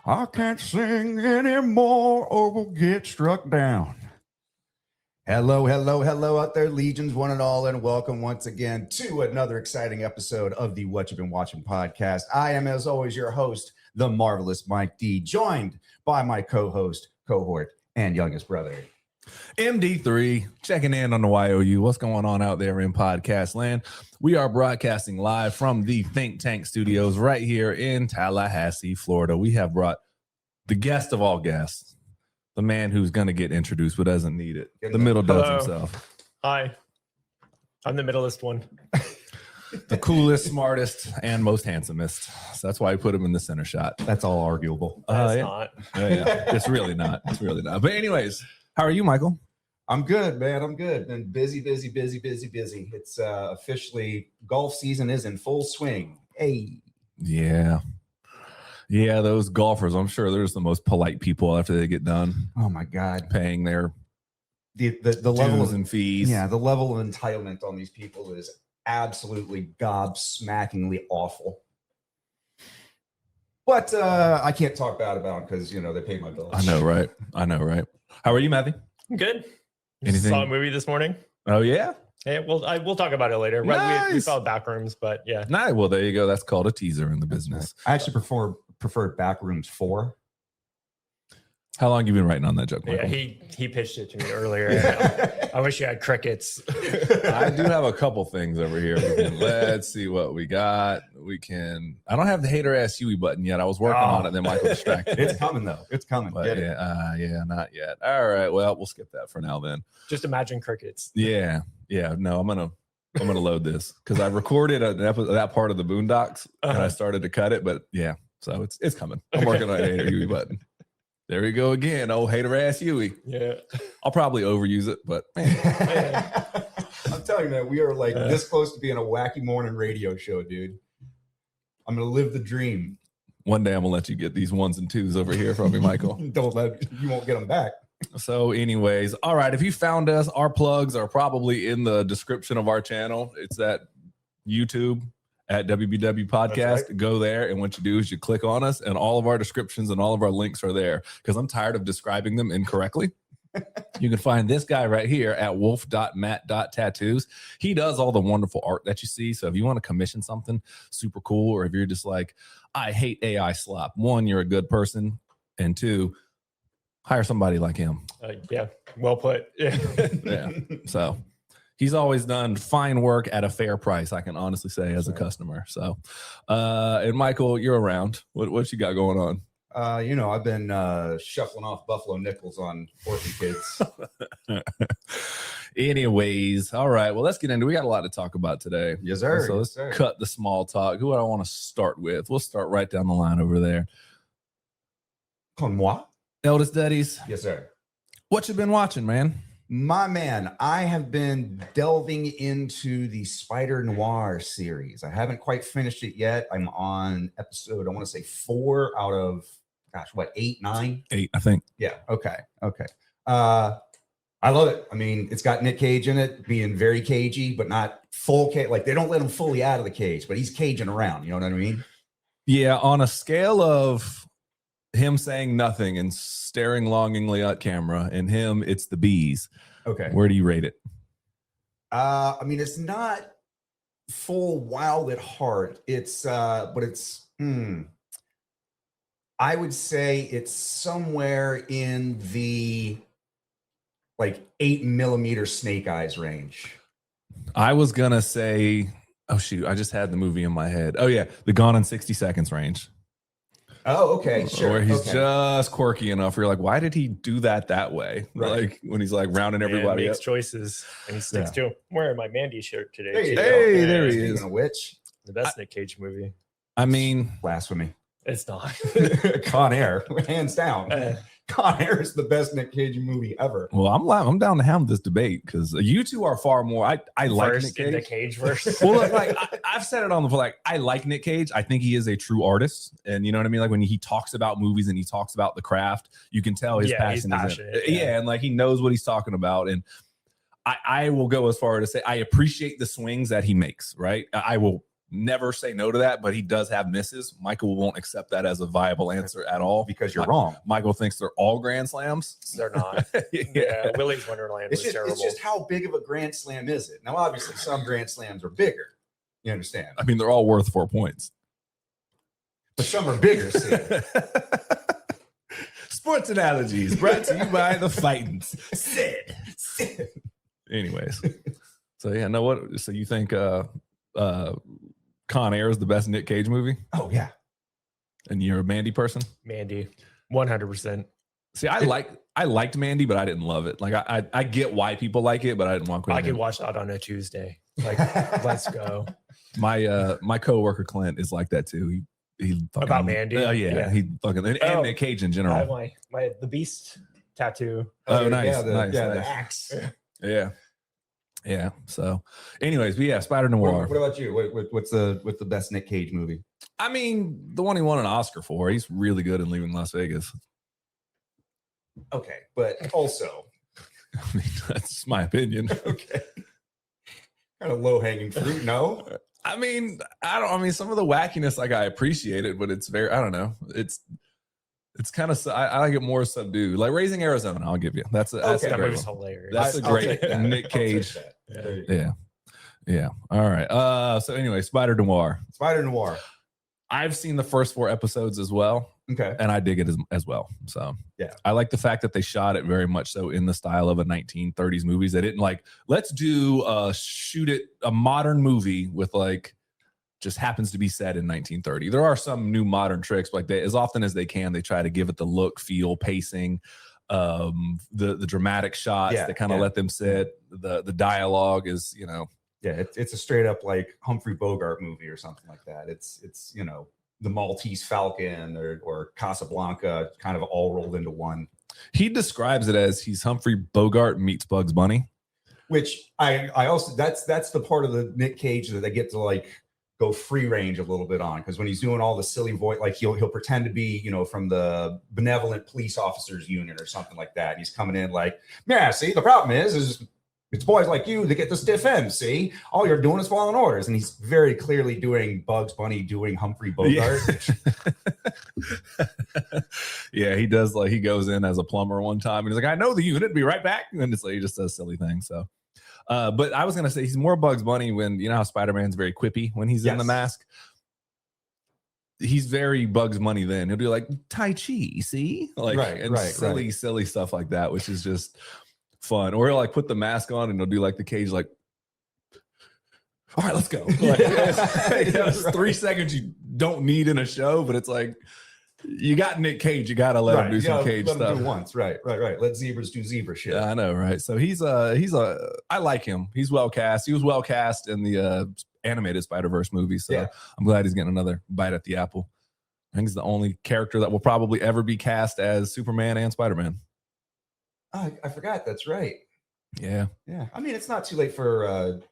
I can't sing anymore or we'll get struck down. Hello out there, legions, one and all, and welcome once again to another exciting episode of the What You've Been Watching podcast. I am, as always, your host, the marvelous Mike D, joined by my co-host, cohort, and youngest brother, MD3, checking in on the YOU. What's going on out there in podcast land? We are broadcasting live from the Think Tank Studios right here in Tallahassee, Florida. We have brought the guest of all guests, the man who's going to get introduced but doesn't need it. The middle does himself. Hi. I'm the middleest one. The coolest, smartest, and most handsomest. So that's why I put him in the center shot. That's all arguable. That's not. Yeah. It's really not. It's really not. But anyways, how are you, Michael? I'm good, man. I'm good. Been busy. It's officially golf season is in full swing. Hey. Yeah. Yeah, those golfers, I'm sure they're just the most polite people after they get done. Oh my God. Paying their the level dues and fees. Yeah, the level of entitlement on these people is absolutely gobsmackingly awful. But I can't talk bad about them because, you know, they pay my bills. I know, right? How are you, Matthew? I'm good. Anything? Saw a movie this morning. Oh, yeah? Hey, we'll talk about it later. Nice. We saw Backrooms, but yeah. Nice. Well, there you go. That's called a teaser in the business. I actually prefer Backrooms 4. How long have you been writing on that joke, Michael? Yeah, he pitched it to me earlier. I wish you had crickets. I do have a couple things over here. Let's see what we got. I don't have the hater ass Huey button yet. I was working on it, then Michael distracted me. It's coming, though. It's coming. But yeah, not yet. All right. Well, we'll skip that for now then. Just imagine crickets. Yeah. No, I'm gonna load this because I recorded that part of the Boondocks and I started to cut it, but yeah, so it's coming. I'm working on a hater Huey button. There we go again. Oh, hater ass Huey. Yeah, I'll probably overuse it, but man. I'm telling you, man, we are like this close to being a wacky morning radio show, dude. I'm gonna live the dream. One day I'm gonna let you get these ones and twos over here from me, Michael. You won't get them back. So anyways, all right, if you found us, our plugs are probably in the description of our channel. It's at YouTube at WBW Podcast. Right. Go there, and what you do is you click on us, and all of our descriptions and all of our links are there because I'm tired of describing them incorrectly. You can find this guy right here at wolf.matt.tattoos. He does all the wonderful art that you see. So if you want to commission something super cool, or if you're just like, I hate AI slop, one, you're a good person, and two, hire somebody like him. Yeah, well put. Yeah. So he's always done fine work at a fair price, I can honestly say, as a customer. So, and Michael, you're around. What you got going on? I've been shuffling off Buffalo nickels on orphan kids. Anyways, all right. Well, let's get into it. We got a lot to talk about today. Yes, sir. So let's cut the small talk. Who do I want to start with? We'll start right down the line over there. Con moi? Eldest Daddies. Yes, sir. What you been watching, man? My man, I have been delving into the Spider-Noir series. I haven't quite finished it yet. I'm on episode, I want to say 4 out of, 8, 9? 8, I think. Yeah. Okay. I love it. I mean, it's got Nick Cage in it, being very cagey, but not full cage. Like, they don't let him fully out of the cage, but he's caging around. You know what I mean? Yeah. On a scale of him saying nothing and staring longingly at camera, and him, it's the bees. Okay. Where do you rate it? I mean, it's not full wild at heart. But it's, I would say it's somewhere in the 8mm snake eyes range. I was gonna say, oh shoot, I just had the movie in my head. Oh yeah, the Gone in 60 Seconds range. Oh, okay, sure. Where he's just quirky enough. You're like, why did he do that way? Right. Like when he's like rounding everybody makes up. choices, and he sticks to him. I'm wearing my Mandy shirt today. There he is. A witch. The best Nick Cage movie. I mean, blasphemy. It's not. Con Air, hands down. Con Air is the best Nick Cage movie ever. Well, I'm down to have this debate because you two are far more. I like Nick Cage. Nick Cage verse. Well, I've said it on the floor. Like, I like Nick Cage. I think he is a true artist, and you know what I mean. Like when he talks about movies and he talks about the craft, you can tell his passion. He's passionate. Yeah, and like he knows what he's talking about. And I will go as far to say I appreciate the swings that he makes. Right, I will never say no to that, but he does have misses. Michael won't accept that as a viable answer at all because you're wrong. Michael thinks they're all grand slams. They're not. Yeah, Willy's Wonderland was terrible. It's just how big of a grand slam is it? Now, obviously, some grand slams are bigger. You understand? I mean, they're all worth 4 points. But some are bigger, see? Sports analogies brought to you by the Fightins. Sid. Anyways. So yeah, no, what? So you think Con Air is the best Nick Cage movie? Oh yeah. And you're a Mandy person? Mandy, 100%. See, I liked Mandy, but I didn't love it. Like I get why people like it, but I didn't want to. I could watch that on a Tuesday. Like, let's go. My coworker Clint is like that too. He fucking, about Mandy. Yeah, he fucking and Nick Cage in general. I have my the Beast tattoo. Oh, nice, yeah, nice. the axe. Yeah. So, anyways, but yeah, Spider-Noir. What about you? What's the best Nick Cage movie? I mean, the one he won an Oscar for. He's really good in Leaving Las Vegas. Okay, but also, I mean, that's just my opinion. Okay, kind of low hanging fruit. No, I mean, I mean, some of the wackiness, like I appreciate it, but it's very, I don't know. It's kind of, I like it more subdued. Like Raising Arizona, I'll give you. That's a That great was one. hilarious. That's a great Nick Cage. Yeah. All right. So anyway, Spider-Noir. Spider-Noir. I've seen the first 4 episodes as well. Okay. And I dig it as well. So yeah, I like the fact that they shot it very much so in the style of a 1930s movies. They didn't like, let's do a modern movie with like, just happens to be set in 1930. There are some new modern tricks, like they, as often as they can, they try to give it the look, feel, pacing, the dramatic shots that kind of let them sit. The dialogue is, you know. Yeah, it's a straight up like Humphrey Bogart movie or something like that. It's you know, the Maltese Falcon or Casablanca kind of all rolled into one. He describes it as he's Humphrey Bogart meets Bugs Bunny. Which I also that's the part of the Nick Cage that they get to like go free range a little bit on, because when he's doing all the silly voice, like he'll pretend to be, you know, from the benevolent police officers union or something like that. And he's coming in like, yeah, see, the problem is it's boys like you that get the stiff end. See, all you're doing is following orders. And he's very clearly doing Bugs Bunny doing Humphrey Bogart. Yeah, he does. Like he goes in as a plumber one time and he's like, I know the unit, be right back. And it's like, he just does silly things. So, but I was going to say he's more Bugs Bunny when, you know, how Spider-Man's very quippy when he's in the mask. He's very Bugs Bunny then. He'll do like Tai Chi, see? Like silly stuff like that, which is just fun. Or he'll like put the mask on and he'll do like the Cage, like, all right, let's go. Like, it's 3 seconds you don't need in a show, but it's like, you got Nick Cage, you gotta let him do some Cage stuff once. Right. Let zebras do zebra shit. Yeah, I know, right? So I like him. He's well cast. He was well cast in the animated Spider-Verse movie. So I'm glad he's getting another bite at the apple. I think he's the only character that will probably ever be cast as Superman and Spider-Man. Oh, I forgot. That's right. Yeah. I mean, it's not too late for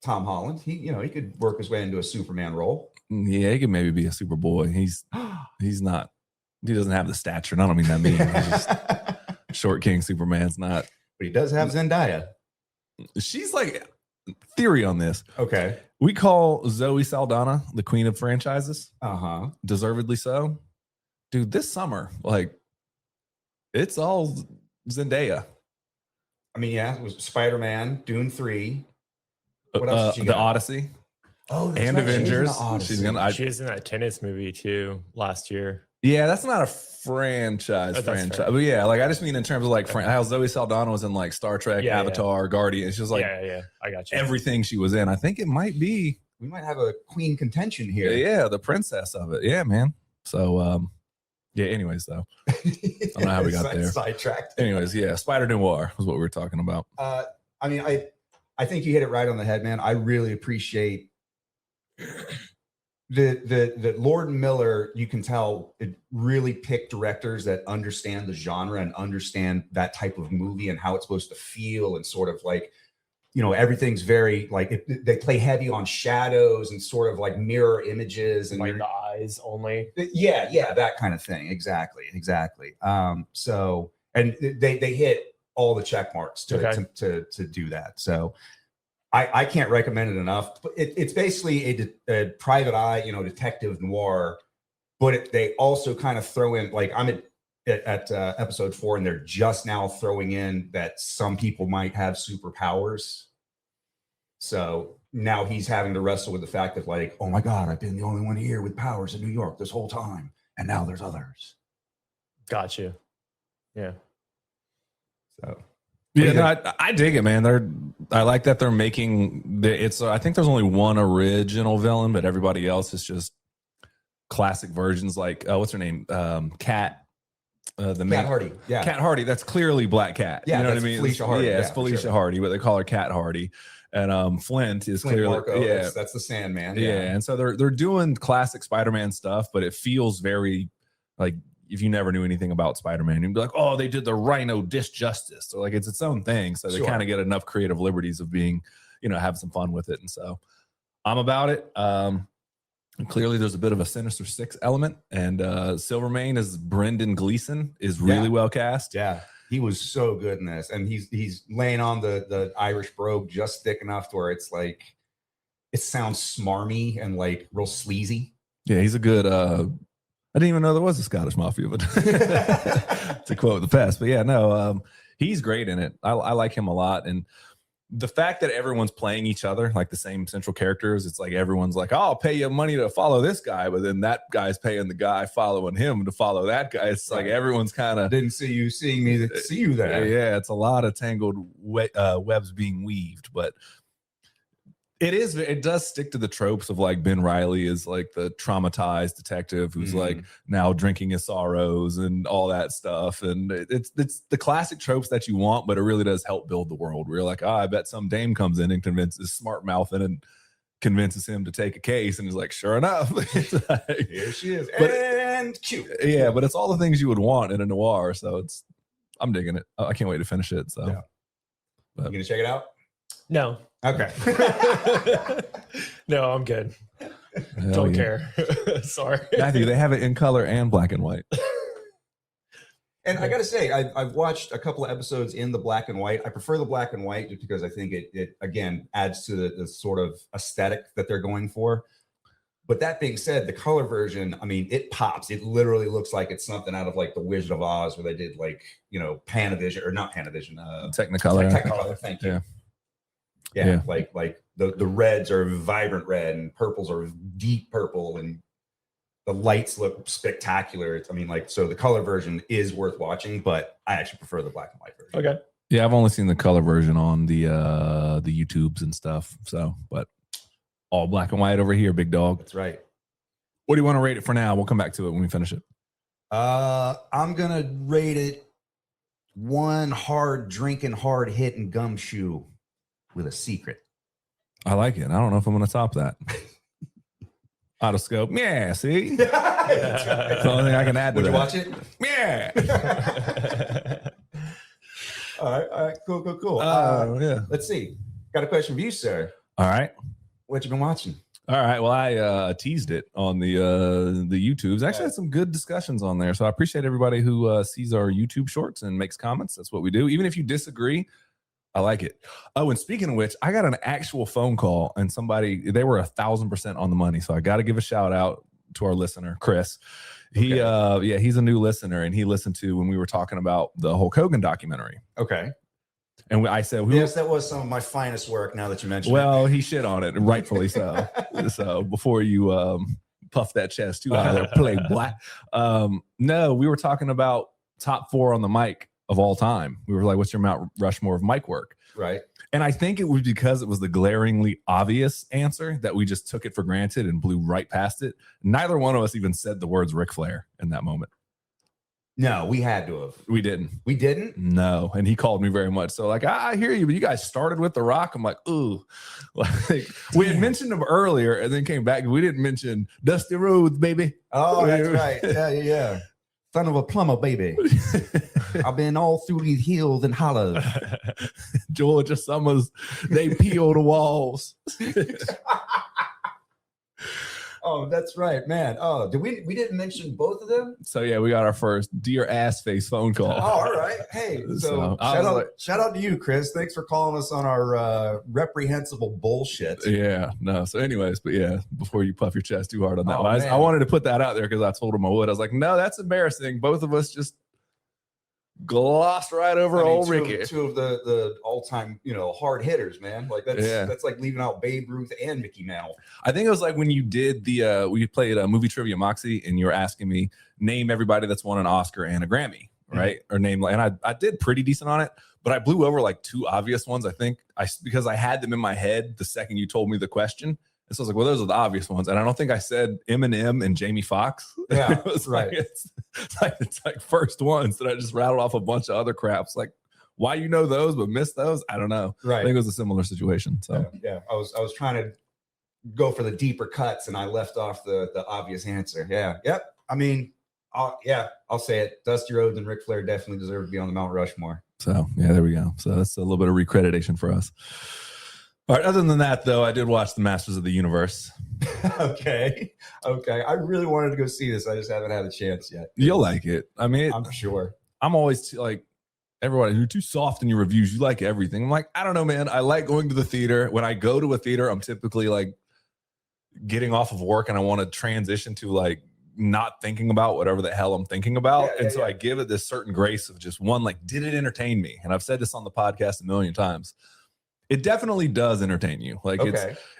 Tom Holland. He could work his way into a Superman role. Yeah, he could maybe be a Superboy. He's not. He doesn't have the stature. And I don't mean that mean. He's just short king. Superman's not. But he does have Zendaya. She's like, theory on this. Okay. We call Zoe Saldana the queen of franchises. Uh-huh. Deservedly so. Dude, this summer, like, it's all Zendaya. I mean, yeah, it was Spider-Man, Dune 3. What else did she The got? Odyssey. Oh, that's and right. Avengers. She was in that tennis movie too last year. Yeah, that's not a franchise. But yeah, like I just mean in terms of like how Zoe Saldana was in like Star Trek, Avatar, Guardian. It's just like I got you. Everything she was in. I think it might be. We might have a queen contention here. Yeah, the princess of it. Yeah, man. So yeah. Anyways, though, I don't know how we got there. Sidetracked. Anyways, yeah, Spider-Noir was what we were talking about. I mean, I think you hit it right on the head, man. I really appreciate the Lord and Miller. You can tell it really picked directors that understand the genre and understand that type of movie and how it's supposed to feel, and sort of like, you know, everything's very like they play heavy on shadows and sort of like mirror images and like the eyes only. Yeah, that kind of thing. Exactly. So, and they hit all the check marks to do that. So I can't recommend it enough. But it's basically a private eye, detective noir. But they also kind of throw in, like, I'm at episode 4, and they're just now throwing in that some people might have superpowers. So now he's having to wrestle with the fact that, like, oh my God, I've been the only one here with powers in New York this whole time, and now there's others. Gotcha. Yeah. So. Yeah, no, I dig it, man. I like that they're making it's. I think there's only one original villain, but everybody else is just classic versions. Like, what's her name? Cat. Cat Hardy. Yeah, Cat Hardy. That's clearly Black Cat. Yeah, you know what I mean? Felicia Hardy. Yeah, it's Felicia Hardy, but they call her Cat Hardy. And Flint is clearly Marco, that's the Sandman. Yeah, and so they're doing classic Spider-Man stuff, but it feels very like. If you never knew anything about Spider-Man, you'd be like, oh, they did the Rhino disc justice. So like it's its own thing. So they kind of get enough creative liberties of being, have some fun with it. And so I'm about it. And clearly there's a bit of a Sinister Six element. And Silvermane as Brendan Gleeson is really well cast. Yeah. He was so good in this. And he's laying on the Irish brogue just thick enough to where it's like, it sounds smarmy and like real sleazy. Yeah, he's a good I didn't even know there was a Scottish Mafia, but to quote the past. But yeah, no, he's great in it. I like him a lot. And the fact that everyone's playing each other, like the same central characters, it's like everyone's like, oh, I'll pay you money to follow this guy. But then that guy's paying the guy following him to follow that guy. It's like everyone's kind of didn't see you seeing me to see you there. Yeah, it's a lot of tangled webs being weaved. But it does stick to the tropes of like Ben Reilly is like the traumatized detective who's like now drinking his sorrows and all that stuff. And it's the classic tropes that you want, but it really does help build the world. Where you're like, I bet some dame comes in and convinces smart mouth and convinces him to take a case. And he's like, sure enough. Like, here she is. And cute. Yeah, but it's all the things you would want in a noir. So I'm digging it. I can't wait to finish it. So you gonna check it out? No. Okay. No, I'm good. Don't care. Sorry. Matthew, they have it in color and black and white. And I got to say, I've watched a couple of episodes in the black and white. I prefer the black and white just because I think it again, adds to the sort of aesthetic that they're going for. But that being said, the color version, I mean, it pops. It literally looks like it's something out of like the Wizard of Oz where they did like, Panavision, or not Panavision. Technicolor. Technicolor, thank you. Yeah. Like the reds are vibrant red and purples are deep purple and the lights look spectacular. So the color version is worth watching, but I actually prefer the black and white version. Okay. Yeah, I've only seen the color version on the YouTubes and stuff. So, but all black and white over here, big dog. That's right. What do you want to rate it for now? We'll come back to it when we finish it. I'm gonna rate it 1 hard drinking, hard hitting gumshoe with a secret. I like it. I don't know if I'm going to top that. Out of scope. Yeah, see? That's the only thing I can add to that. Would you watch it? Yeah. All right. Cool. Yeah. Let's see. Got a question for you, sir. All right. What you been watching? All right. Well, I teased it on the YouTubes. Actually, had some good discussions on there. So I appreciate everybody who sees our YouTube shorts and makes comments. That's what we do. Even if you disagree, I like it. Oh, and speaking of which, I got an actual phone call and they were 1,000% on the money. So I got to give a shout out to our listener, Chris. He's a new listener and he listened to when we were talking about the Hulk Hogan documentary. Okay. And I said, yes, that was some of my finest work now that you mentioned it. He shit on it, rightfully so. So before you puff that chest too high, play black. No, we were talking about top 4 on the mic of all time. We were like, what's your Mount Rushmore of mic work? Right. And I think it was because it was the glaringly obvious answer that we just took it for granted and blew right past it. Neither one of us even said the words Ric Flair in that moment. No, we had to have. We didn't. We didn't? No. And he called me very much. So like, I hear you, but you guys started with The Rock. I'm like, ooh. Like, we had mentioned him earlier and then came back. We didn't mention Dusty Rhodes, baby. Oh, that's right. Yeah. Son of a plumber, baby. I've been all through these hills and hollows. Georgia summers, they peel the walls. Oh, that's right, man. Oh, we didn't mention both of them? So yeah, we got our first dear ass face phone call. Oh, all right. Hey, so shout out to you, Chris. Thanks for calling us on our reprehensible bullshit. Yeah, no. So anyways, but yeah, before you puff your chest too hard on that one, man. I wanted to put that out there because I told him I would. I was like, no, that's embarrassing. Both of us just glossed right over old Ricky. Two of the all-time, hard hitters, man. Like that's like leaving out Babe Ruth and Mickey Mantle. I think it was like when you did we played a movie trivia Moxie and you were asking me name everybody that's won an Oscar and a Grammy, right? Or name, and I did pretty decent on it, but I blew over like two obvious ones. I think because I had them in my head the second you told me the question. And so I was like, well, those are the obvious ones. And I don't think I said Eminem and Jamie Foxx. Yeah, it was right. Like, it's like first ones that I just rattled off a bunch of other craps. Like, why you know those but miss those? I don't know. Right. I think it was a similar situation. So yeah. I was trying to go for the deeper cuts and I left off the obvious answer. Yeah. Yep. I mean, I'll say it. Dusty Rhodes and Ric Flair definitely deserve to be on the Mount Rushmore. So yeah, there we go. So that's a little bit of recreditation for us. All right. Other than that, though, I did watch the Masters of the Universe. Okay. I really wanted to go see this. I just haven't had a chance yet. You'll like it. I mean, I'm sure. I'm always like, everybody, you're too soft in your reviews. You like everything. I'm like, I don't know, man. I like going to the theater. When I go to a theater, I'm typically like getting off of work and I want to transition to like not thinking about whatever the hell I'm thinking about. So I give it this certain grace of just one, like, did it entertain me? And I've said this on the podcast a million times. It definitely does entertain you. Like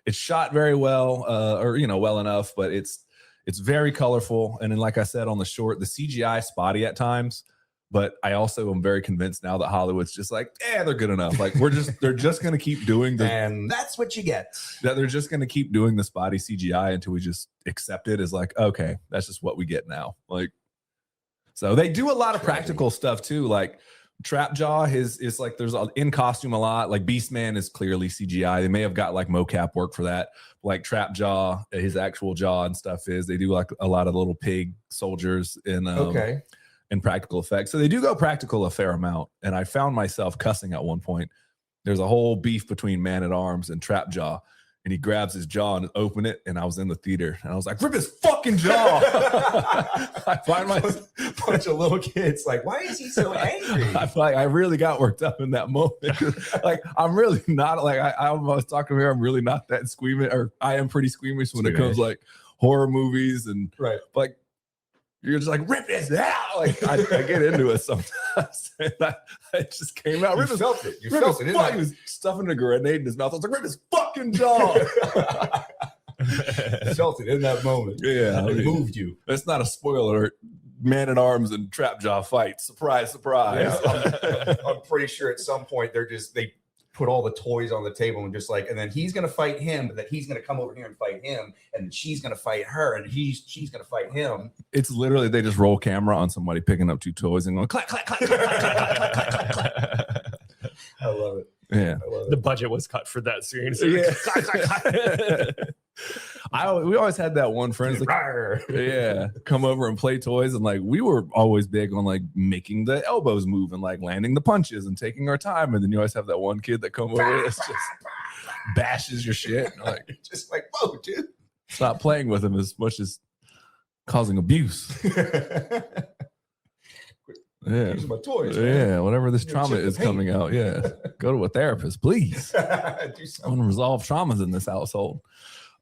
it's shot very well, or well enough, but it's very colorful. And then, like I said on the short, the CGI spotty at times. But I also am very convinced now that Hollywood's just like, they're good enough. Like they're just gonna keep doing and that's what you get. That they're just gonna keep doing the spotty CGI until we just accept it as like, okay, that's just what we get now. Like, so they do a lot of practical stuff too, like. Trapjaw is like there's in costume a lot. Like Beastman is clearly CGI. They may have got like mocap work for that. Like Trapjaw, his actual jaw and stuff is they do like a lot of little pig soldiers in practical effects. So they do go practical a fair amount. And I found myself cussing at one point. There's a whole beef between Man at Arms and Trapjaw. And he grabs his jaw and open it, and I was in the theater, and I was like, "Rip his fucking jaw!" I find my bunch of little kids like, "Why is he so angry?" I really got worked up in that moment. Like, I'm really not like I was talking to her. I'm really not that squeamish, or I am pretty squeamish when it comes like horror movies and like. You're just like, rip this out. Like I get into it sometimes. And it just came out. You felt it. You felt it. He was stuffing a grenade in his mouth. I was like, rip his fucking jaw. You felt it in that moment. Yeah. It moved you. That's not a spoiler alert. Man at Arms and Trapjaw fight. Surprise, surprise. Yeah, I'm pretty sure at some point they put all the toys on the table and just like, and then he's going to fight him, but then he's going to come over here and fight him, and she's going to fight her, and she's going to fight him. It's literally, they just roll camera on somebody picking up two toys and going clack, clack, clack, clack, clack, clack, clack, clack. I love it. Yeah. I love it. The budget was cut for that scene. So we always had that one friend like, come over and play toys, and like we were always big on like making the elbows move and like landing the punches and taking our time, and then you always have that one kid that come over that's just bashes your shit, like just like, whoa, dude, stop playing with him as much as causing abuse. Yeah, my toys, yeah, whatever this trauma is coming out. Yeah, go to a therapist, please. Unresolved traumas in this household.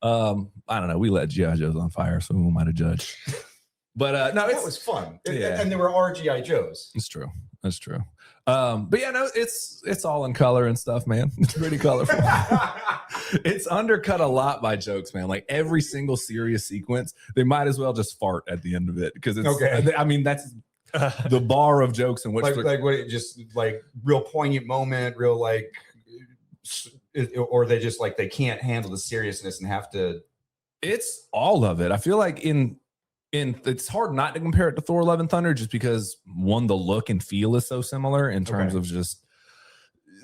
I don't know. We let GI Joes on fire, so who am I to judge? But no, that was fun. Yeah. And there were RGI Joes. It's true. That's true. But yeah, no, it's all in color and stuff, man. It's pretty colorful. It's undercut a lot by jokes, man. Like every single serious sequence, they might as well just fart at the end of it because it's. Okay. I mean, that's the bar of jokes in which just like real poignant moment, real like, or they just like they can't handle the seriousness and have to. It's all of it. I feel like in it's hard not to compare it to Thor: Love and Thunder just because one, the look and feel is so similar in terms of just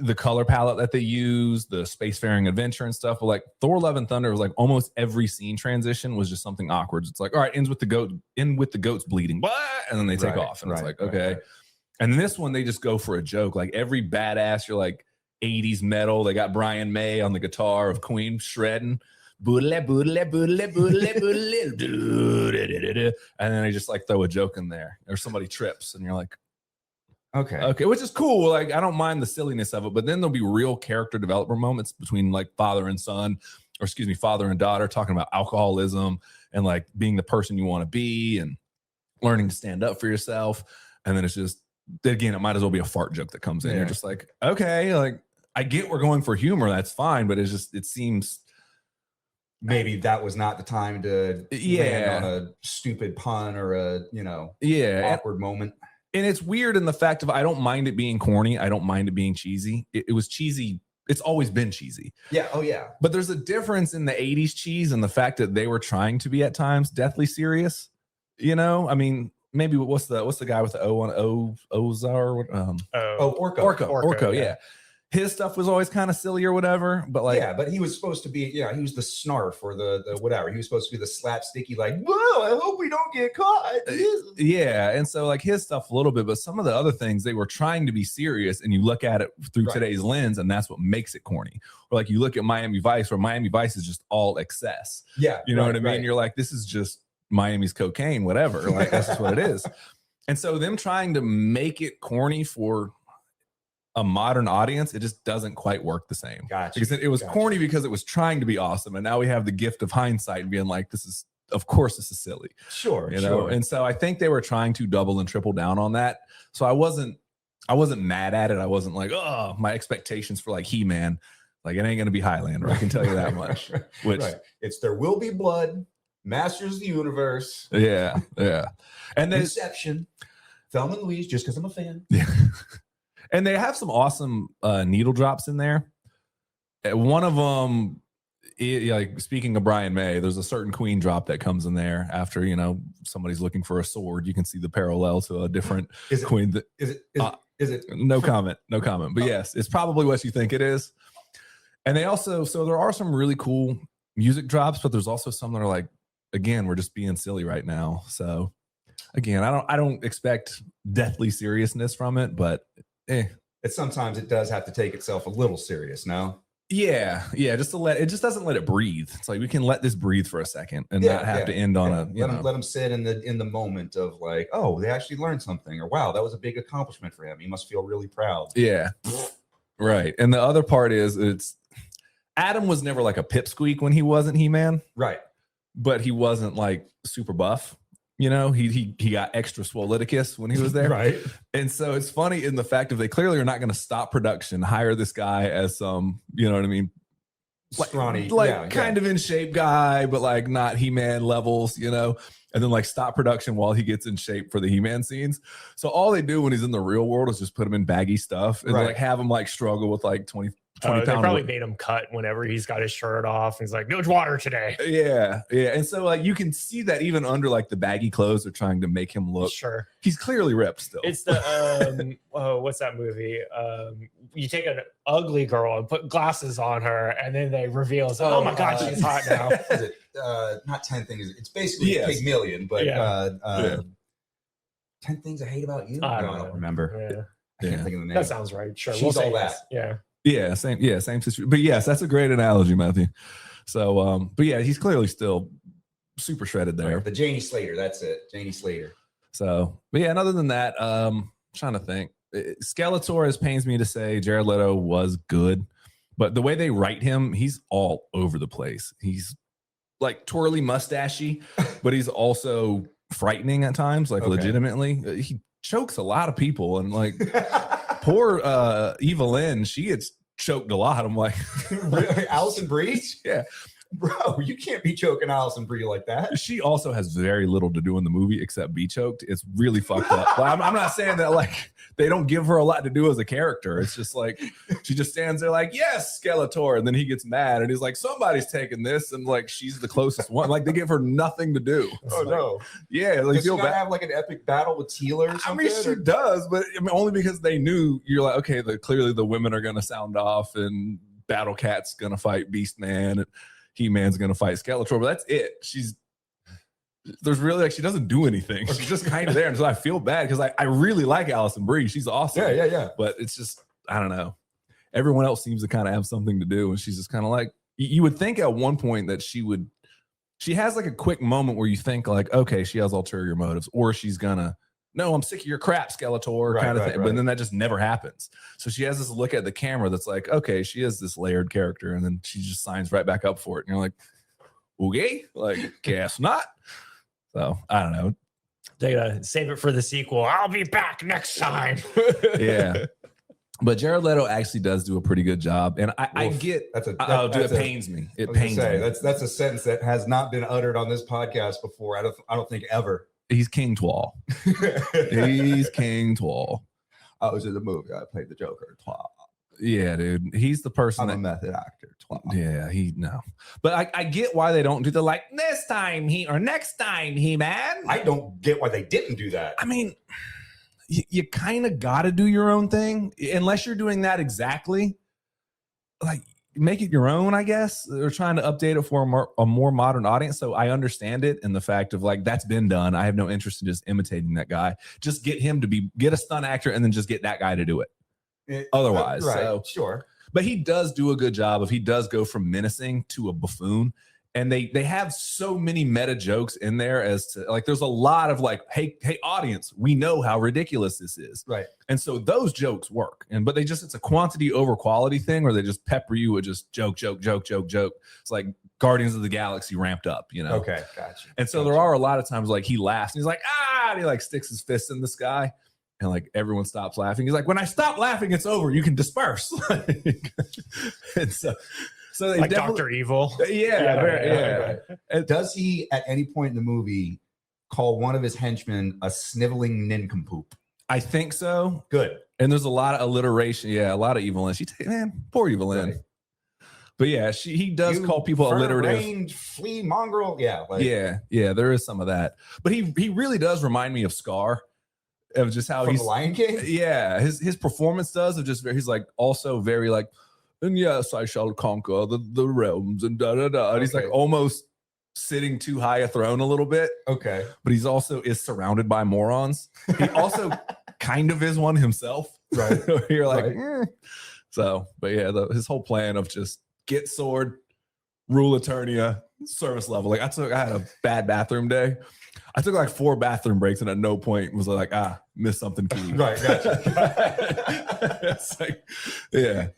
the color palette that they use, the spacefaring adventure and stuff. But like Thor: Love and Thunder was like almost every scene transition was just something awkward. It's like, all right, ends with the goats bleeding, what? And then they take off, and it's like, okay. And then this one, they just go for a joke. Like every badass, you're like 80s metal. They got Brian May on the guitar of Queen shredding. boodle, boodle, boodle, boodle, boodle, and then they just like throw a joke in there, or somebody trips, and you're like, okay, which is cool. Like, I don't mind the silliness of it, but then there'll be real character development moments between like father and son, or excuse me, father and daughter, talking about alcoholism and like being the person you want to be and learning to stand up for yourself. And then it's just, again, it might as well be a fart joke that comes in. You're just like, okay, like I get we're going for humor, that's fine, but it's just, it seems maybe that was not the time to land on a stupid pun or a, awkward moment. And it's weird in the fact of, I don't mind it being corny. I don't mind it being cheesy. It was cheesy. It's always been cheesy. Yeah. Oh yeah. But there's a difference in the 80s cheese and the fact that they were trying to be at times deathly serious. I mean, maybe what's the guy with the O on Ozar? Orko. Yeah. His stuff was always kind of silly or whatever, but like, yeah, but he was supposed to be, he was the snarf or the whatever. He was supposed to be the slapsticky, like, whoa, I hope we don't get caught. Yeah. And so like his stuff a little bit, but some of the other things, they were trying to be serious, and you look at it through today's lens, and that's what makes it corny. Or like you look at Miami Vice, where Miami Vice is just all excess. Yeah. You know what I mean? You're like, this is just Miami's cocaine, whatever. Like, that's just what it is. And so them trying to make it corny for a modern audience, it just doesn't quite work the same. Gotcha. Because it was corny because it was trying to be awesome, and now we have the gift of hindsight and being like, this is silly. Sure. And so I think they were trying to double and triple down on that. So I wasn't mad at it. I wasn't like, oh, my expectations for like He-Man, like it ain't gonna be Highlander. I can tell you that much. Which it's There Will Be Blood, Masters of the Universe. Yeah. And then Inception, Thelma and Louise, just because I'm a fan. Yeah. And they have some awesome needle drops in there. One of them, like speaking of Brian May, there's a certain Queen drop that comes in there after, somebody's looking for a sword. You can see the parallel to a different Queen. Is it? No comment. But yes, it's probably what you think it is. And they also, so there are some really cool music drops, but there's also some that are like, again, we're just being silly right now. So again, I don't expect deathly seriousness from it, but sometimes it does have to take itself a little serious. No. Yeah. Just to it just doesn't let it breathe. It's like, we can let this breathe for a second and not have to end on let them sit in the moment of like, oh, they actually learned something, or wow, that was a big accomplishment for him. He must feel really proud. Yeah. Right. And the other part is Adam was never like a pipsqueak when he wasn't He-Man. Right. But he wasn't like super buff. He got extra swoliticus when he was there. Right. And so it's funny in the fact of, they clearly are not going to stop production, hire this guy as some, you know what I mean? Scrawny, kind of in shape guy, but like not He-Man levels, and then like stop production while he gets in shape for the He-Man scenes. So all they do when he's in the real world is just put him in baggy stuff and like have him like struggle with like 20 they probably made him cut whenever he's got his shirt off. He's like, no water today. Yeah. And so like you can see that even under like the baggy clothes, they're trying to make him look. Sure. He's clearly ripped still. It's the what's that movie? You take an ugly girl and put glasses on her, and then they reveal, oh my god, she's hot now. Is it not 10 Things? It's basically Pygmalion, but 10 Things I Hate About You. I don't remember. I can't think of the name. That sounds right. Sure. She's all that. Yeah, same situation. But yes, that's a great analogy, Matthew. So, but yeah, he's clearly still super shredded there. The Janie Slater, that's it. Janie Slater. So, but yeah, and other than that, I'm trying to think. Skeletor, as pains me to say, Jared Leto was good, but the way they write him, he's all over the place. He's like twirly mustachy, but he's also frightening at times, like legitimately. He chokes a lot of people, and like poor Evelyn, she gets choked a lot. I'm like, Allison Brie? Yeah. Bro, you can't be choking Allison Brie like that. She also has very little to do in the movie except be choked. It's really fucked up. But I'm not saying that like they don't give her a lot to do as a character. It's just like she just stands there like, yes, Skeletor, and then he gets mad and he's like, somebody's taking this, and like she's the closest one. Like they give her nothing to do. Oh no, yeah, like does she not have like an epic battle with Teela or something? I mean, she does, but I mean, only because they knew you're like, okay, clearly the women are gonna sound off, and Battle Cat's gonna fight Beast Man, and He-Man's gonna fight Skeletor, but that's it. There's really like she doesn't do anything. She's just kind of there, and so I feel bad because I really like Allison Brie. She's awesome. Yeah. But it's just, I don't know. Everyone else seems to kind of have something to do, and she's just kind of like, you would think at one point that she has like a quick moment where you think like, okay, she has ulterior motives, or she's gonna, no, I'm sick of your crap, Skeletor, kind of thing. But then that just never happens. So she has this look at the camera that's like, okay, she is this layered character, and then she just signs right back up for it. And you're like, okay, like, guess not. So I don't know. They're gonna save it for the sequel. I'll be back next time. Yeah. But Jared Leto actually does do a pretty good job. And I get it pains me. It pains me. That's a sentence that has not been uttered on this podcast before. I don't think ever. He's King Twal. He's King Twal. I was in the movie. I played the Joker. Twal. Yeah, dude. He's the person. I'm a method actor. Twal. Yeah, no. But I get why they don't do the like this time or next time man. I don't get why they didn't do that. I mean, you kind of got to do your own thing unless you're doing that exactly. Like, make it your own, I guess. They're trying to update it for a more modern audience. So I understand it. And the fact of like, that's been done. I have no interest in just imitating that guy. Just get him to get a stunt actor and then just get that guy to do it. Otherwise. Right. So, sure. But he does do a good job he does go from menacing to a buffoon. And they have so many meta jokes in there as to like, there's a lot of like, hey, audience, we know how ridiculous this is. Right. And so those jokes work. But it's a quantity over quality thing where they just pepper you with just joke. It's like Guardians of the Galaxy ramped up, you know? Okay. Gotcha. And so there are a lot of times like he laughs and he's like, and he like sticks his fist in the sky. And like everyone stops laughing. He's like, when I stop laughing, it's over. You can disperse. And so they like Dr. Evil. Yeah. Right. Does he at any point in the movie call one of his henchmen a sniveling nincompoop? I think so. Good. And there's a lot of alliteration. Yeah, a lot of Evelyn. Poor Evelyn. Right. But yeah, he does call people alliterative. Flea mongrel. Yeah. Yeah. There is some of that. But he really does remind me of Scar. Of just how he's the Lion King. Yeah, his performance does of just he's like also very like, and yes, I shall conquer the realms and da da da. And he's like almost sitting too high a throne a little bit. Okay. But he's also is surrounded by morons. He also kind of is one himself. Right. You're like, So, but yeah, his whole plan of just get sword, rule Eternia, service level. Like I had a bad bathroom day. I took like 4 bathroom breaks and at no point was like, missed something key. Right, gotcha. It's like, yeah.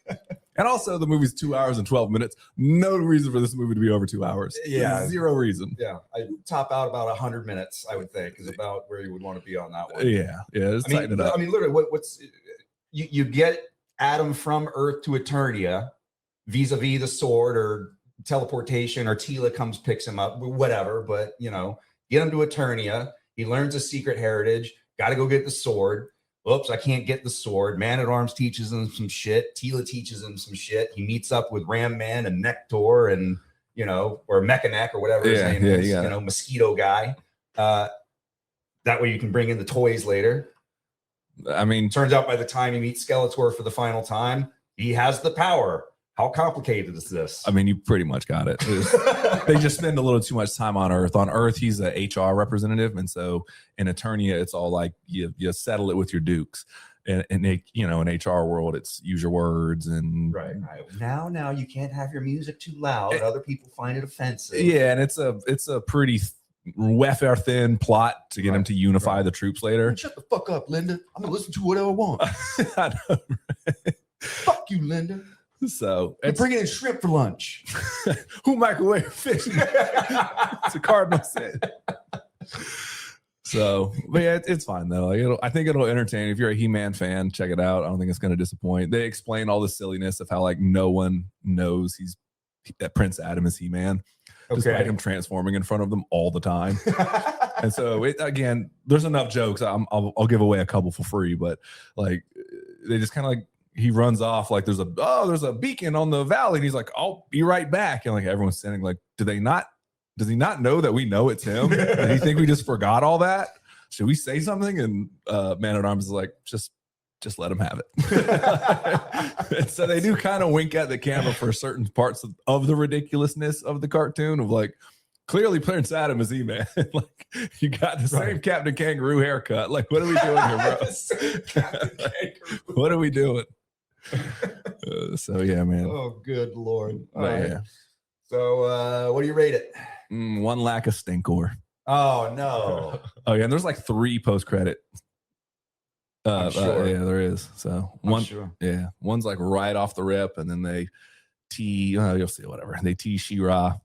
And also the movie's 2 hours and 12 minutes. No reason for this movie to be over 2 hours. Yeah. 0 reason. Yeah. I top out about 100 minutes, I would think, is about where you would want to be on that one. Yeah. Just tighten it up. I mean, literally, what's you get Adam from Earth to Eternia vis-a-vis the sword or teleportation, or Tila comes, picks him up, whatever, but get him to Eternia. He learns a secret heritage. Got to go get the sword. Oops, I can't get the sword. Man-at-Arms teaches him some shit. Tila teaches him some shit. He meets up with Ram Man and Nectar and, or Mechanic or whatever his name is, Mosquito Guy. That way you can bring in the toys later. I mean, turns out by the time you meet Skeletor for the final time, he has the power. How complicated is this? I mean, you pretty much got it. They just spend a little too much time on Earth. On Earth, he's a HR representative, and so in Eternia, it's all like you settle it with your dukes. And in HR world, it's use your words and right. Now you can't have your music too loud. Other people find it offensive. Yeah, and it's a pretty wafer thin plot to get him to unify the troops later. Shut the fuck up, Linda. I'm gonna listen to whatever I want. I know, right? Fuck you, Linda. So and bringing in shrimp for lunch. Who microwave fish? It's a cardinal sin. So, but yeah, it's fine though. Like I think it'll entertain. If you're a He-Man fan, check it out. I don't think it's going to disappoint. They explain all the silliness of how like no one knows that Prince Adam is He-Man, despite him transforming in front of them all the time. And so again, there's enough jokes. I'll give away a couple for free, but like they just kind of like. He runs off like there's a beacon on the valley, and he's like, I'll be right back. And like everyone's standing like, does he not know that we know it's him? Do you think we just forgot all that? Should we say something? And Man-at-Arms is like, just let him have it. And so they do kind of wink at the camera for certain parts of the ridiculousness of the cartoon of like, clearly Prince Adam is He-Man. Like you got the same Captain Kangaroo haircut. Like, what are we doing here, bro? What are we doing? So yeah, man. Oh, good Lord. Right. Yeah. So what do you rate it? One lack of stinkor. Oh no. Oh yeah, and there's like 3 post-credit. Sure. Yeah, there is. So Sure. yeah, one's like right off the rip, and then they you'll see, whatever. They She-Ra.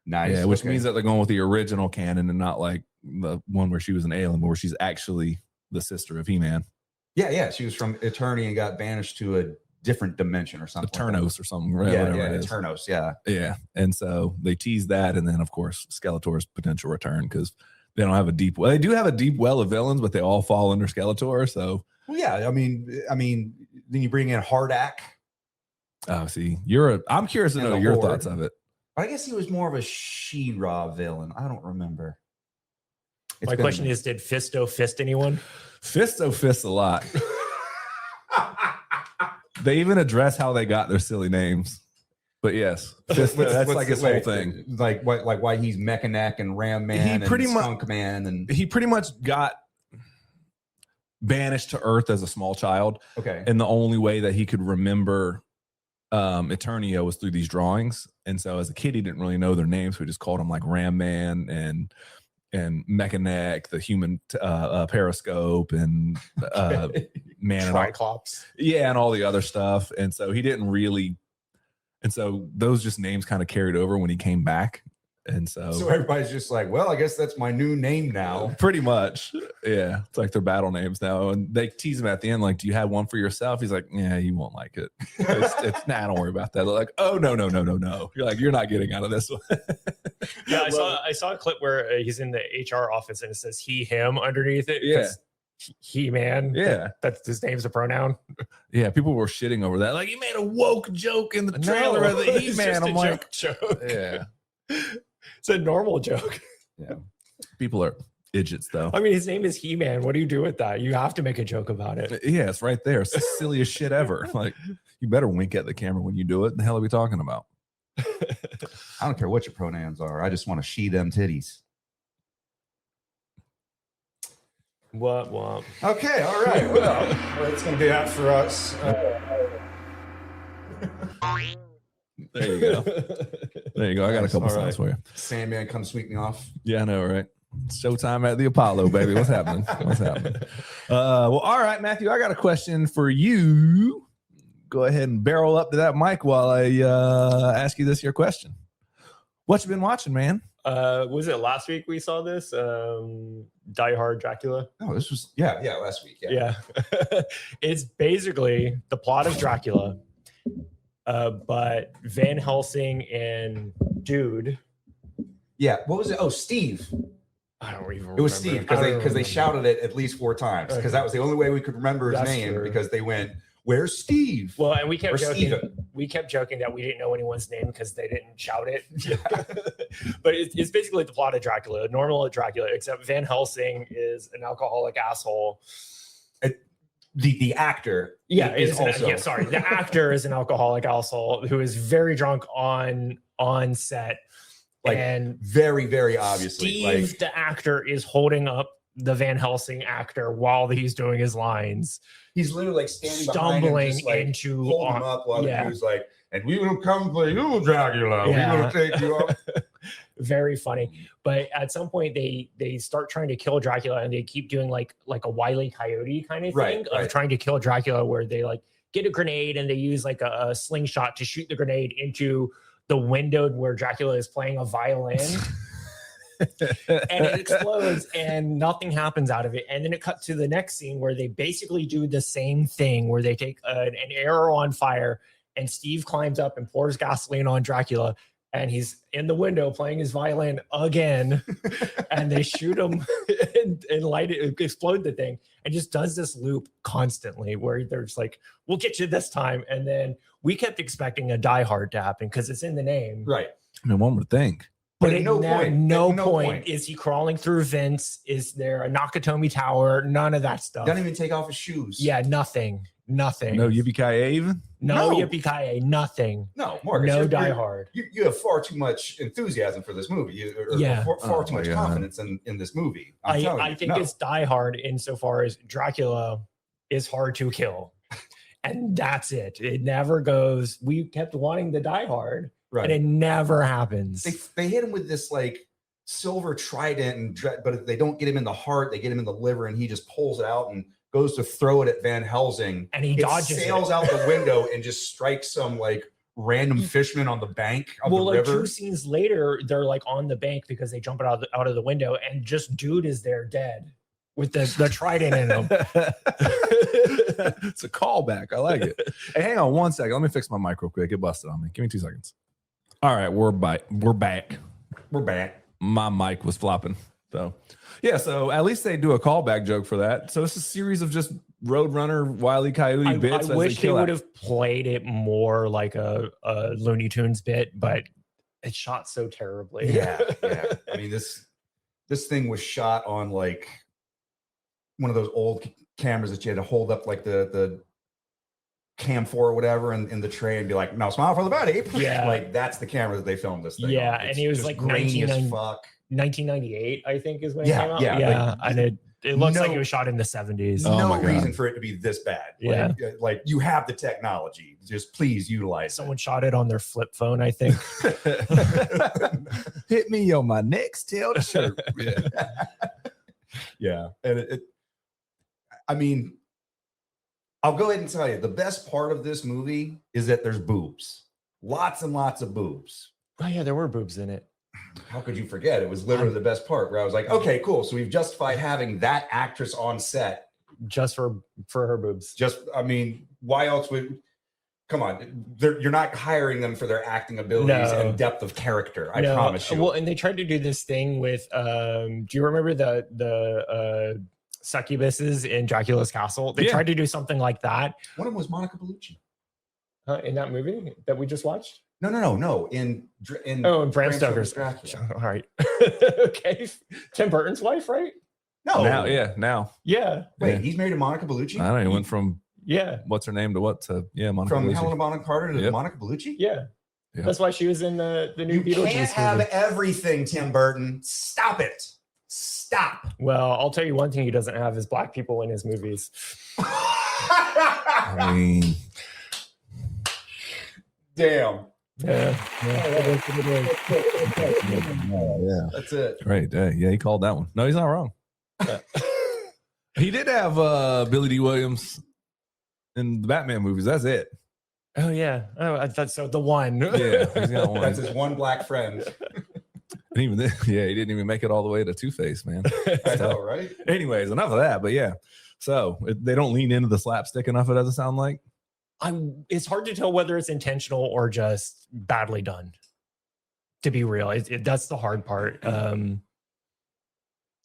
Nice. Yeah, which means that they're going with the original canon and not like the one where she was an alien, but where she's actually the sister of He-Man. Yeah. She was from Eternity and got banished to a different dimension or something. Eternos or something, right? Yeah, Whatever it is. Eternos, yeah. Yeah. And so they tease that, and then of course Skeletor's potential return, because they don't have a deep well. They do have a deep well of villains, but they all fall under Skeletor. So well, yeah, I mean, then you bring in Hardak. Oh, see, I'm curious to know your thoughts of it. I guess he was more of a She-Ra villain. I don't remember. My question is, did Fisto fist anyone? Fisto fists a lot. They even address how they got their silly names. But yes, that's like his whole thing. Like why he's Mechanic and Ram Man and Skunk Man, and he pretty much got banished to Earth as a small child. Okay, and the only way that he could remember Eternia was through these drawings. And so as a kid, he didn't really know their names. So we just called him like Ram Man and Mechanic, the human periscope, and man Triclops. Yeah, and all the other stuff. And so he didn't really. And so those just names kind of carried over when he came back. And so everybody's just like, well, I guess that's my new name now. Pretty much. Yeah. It's like their battle names now. And they tease him at the end, like, do you have one for yourself? He's like, yeah, you won't like it. It's nah, don't worry about that. They're like, oh, no. You're like, you're not getting out of this one. Yeah, I saw a clip where he's in the HR office and it says he, him underneath it. Yeah. He-Man. Yeah. That's his name's a pronoun. Yeah, people were shitting over that. Like, he made a woke joke in the trailer of the He-Man. I'm like, joke. Yeah. It's a normal joke. Yeah. People are idiots, though. I mean, his name is He-Man. What do you do with that? You have to make a joke about it. Yeah, it's right there. It's the silliest shit ever. Like, you better wink at the camera when you do it. The hell are we talking about? I don't care what your pronouns are. I just want to she them titties. What? Okay, all right. Well, that's going to be that for us. There you go. There you go. I got a couple songs for you. Sandman, come sweep me off. Yeah, I know, right? It's showtime at the Apollo, baby. What's happening? Well, all right, Matthew, I got a question for you. Go ahead and barrel up to that mic while I ask you this here question. What you been watching, man? Was it last week we saw this? Die Hard Dracula? Oh, this was last week. Yeah. It's basically the plot of Dracula, but Van Helsing and dude. Yeah, what was it? Oh, Steve. I don't even remember. It was Steve because they shouted it at least 4 times because that was the only way we could remember his name. True. Because they went, "Where's Steve?" Well, and we kept joking that we didn't know anyone's name because they didn't shout it. Yeah. But it's basically the plot of Dracula, normal Dracula, except Van Helsing is an alcoholic asshole. The actor, the actor is an alcoholic asshole who is very drunk on set. Like, and very, very obviously, Steve, the actor, is holding up the Van Helsing actor while he's doing his lines. He's literally like stumbling just, like, into holding him up while he was like, "And we will come for you, Dracula. Yeah. We will take you up." Very funny. But at some point they start trying to kill Dracula, and they keep doing like a Wile E. Coyote kind of thing of trying to kill Dracula, where they like get a grenade and they use like a slingshot to shoot the grenade into the window where Dracula is playing a violin. And it explodes and nothing happens out of it. And then it cuts to the next scene where they basically do the same thing, where they take an arrow on fire and Steve climbs up and pours gasoline on Dracula, and he's in the window playing his violin again. And they shoot him and light it, explode the thing, and just does this loop constantly where they're just like, "We'll get you this time." And then we kept expecting a Die Hard to happen because it's in the name. Right. I mean, one would think. But at no point is he crawling through vents. Is there a Nakatomi Tower? None of that stuff. Doesn't even take off his shoes. Yeah, nothing. No yippee-ki-yay even? No yippee-ki-yay, nothing. No, Marcus. No Die Hard. You have far too much enthusiasm for this movie. Far too much confidence in this movie. I think it's Die Hard insofar as Dracula is hard to kill. And that's it. It never goes. We kept wanting the Die Hard. and it never happens. They hit him with this like silver trident, but they don't get him in the heart. They get him in the liver, and he just pulls it out and goes to throw it at Van Helsing, and he dodges sails out the window and just strikes some like random fisherman on the bank of the river. 2 scenes later, they're like on the bank because they jump out of the window, and just dude is there dead with the trident in him. It's a callback. I like it. Hey, hang on 1 second. Let me fix my mic real quick. It busted on me. Give me 2 seconds. All right, we're back. We're back. My mic was flopping. So yeah, so at least they do a callback joke for that. So it's a series of just Roadrunner, Wile E. Coyote bits. I wish they would have played it more like a Looney Tunes bit, but it's shot so terribly. Yeah. I mean, this thing was shot on like one of those old cameras that you had to hold up like the cam 4 or whatever in the tray and be like, now smile for the buddy. Yeah. Like that's the camera that they filmed this thing. Yeah, on. and it was like grainy as fuck. 1998, I think, is when it came out. Yeah. Like, and it looks like it was shot in the 70s. No reason for it to be this bad. Yeah. Like you have the technology. Just please utilize Someone shot it on their flip phone, I think. Hit me on my next tail shirt. Yeah. And I mean, I'll go ahead and tell you the best part of this movie is that there's boobs. Lots and lots of boobs. Oh, yeah, there were boobs in it. How could you forget? It was literally the best part where I was like, okay, cool. So we've justified having that actress on set. Just for her boobs. I mean, why else would, come on, you're not hiring them for their acting abilities and depth of character. I promise you. Well, and they tried to do this thing with, do you remember the succubuses in Dracula's castle? They tried to do something like that. One of them was Monica Bellucci. In that movie that we just watched? No. In Bram Stoker's Dracula. All right. Okay. Tim Burton's wife, right? No. Now. Yeah. Wait, he's married to Monica Bellucci? I don't know. He went from what's her name to what to Monica from Bellucci. Helena Bonham Carter to Monica Bellucci? Yeah. That's why she was in the new You Beetlejuice can't have movie. everything, Tim Burton. Stop it. Stop. Well, I'll tell you one thing he doesn't have is black people in his movies. I mean, damn. Yeah. That's it. Great day. Yeah, he called that one. No, he's not wrong. He did have Billy D. Williams in the Batman movies. That's it. Oh, yeah. Oh, I thought so. The one. Yeah, he's got one. That's his one black friend. And even then, he didn't even make it all the way to Two-Face, man. I know, right? Anyways, enough of that. But yeah, so they don't lean into the slapstick enough. It doesn't sound like. It's hard to tell whether it's intentional or just badly done. To be real, that's the hard part.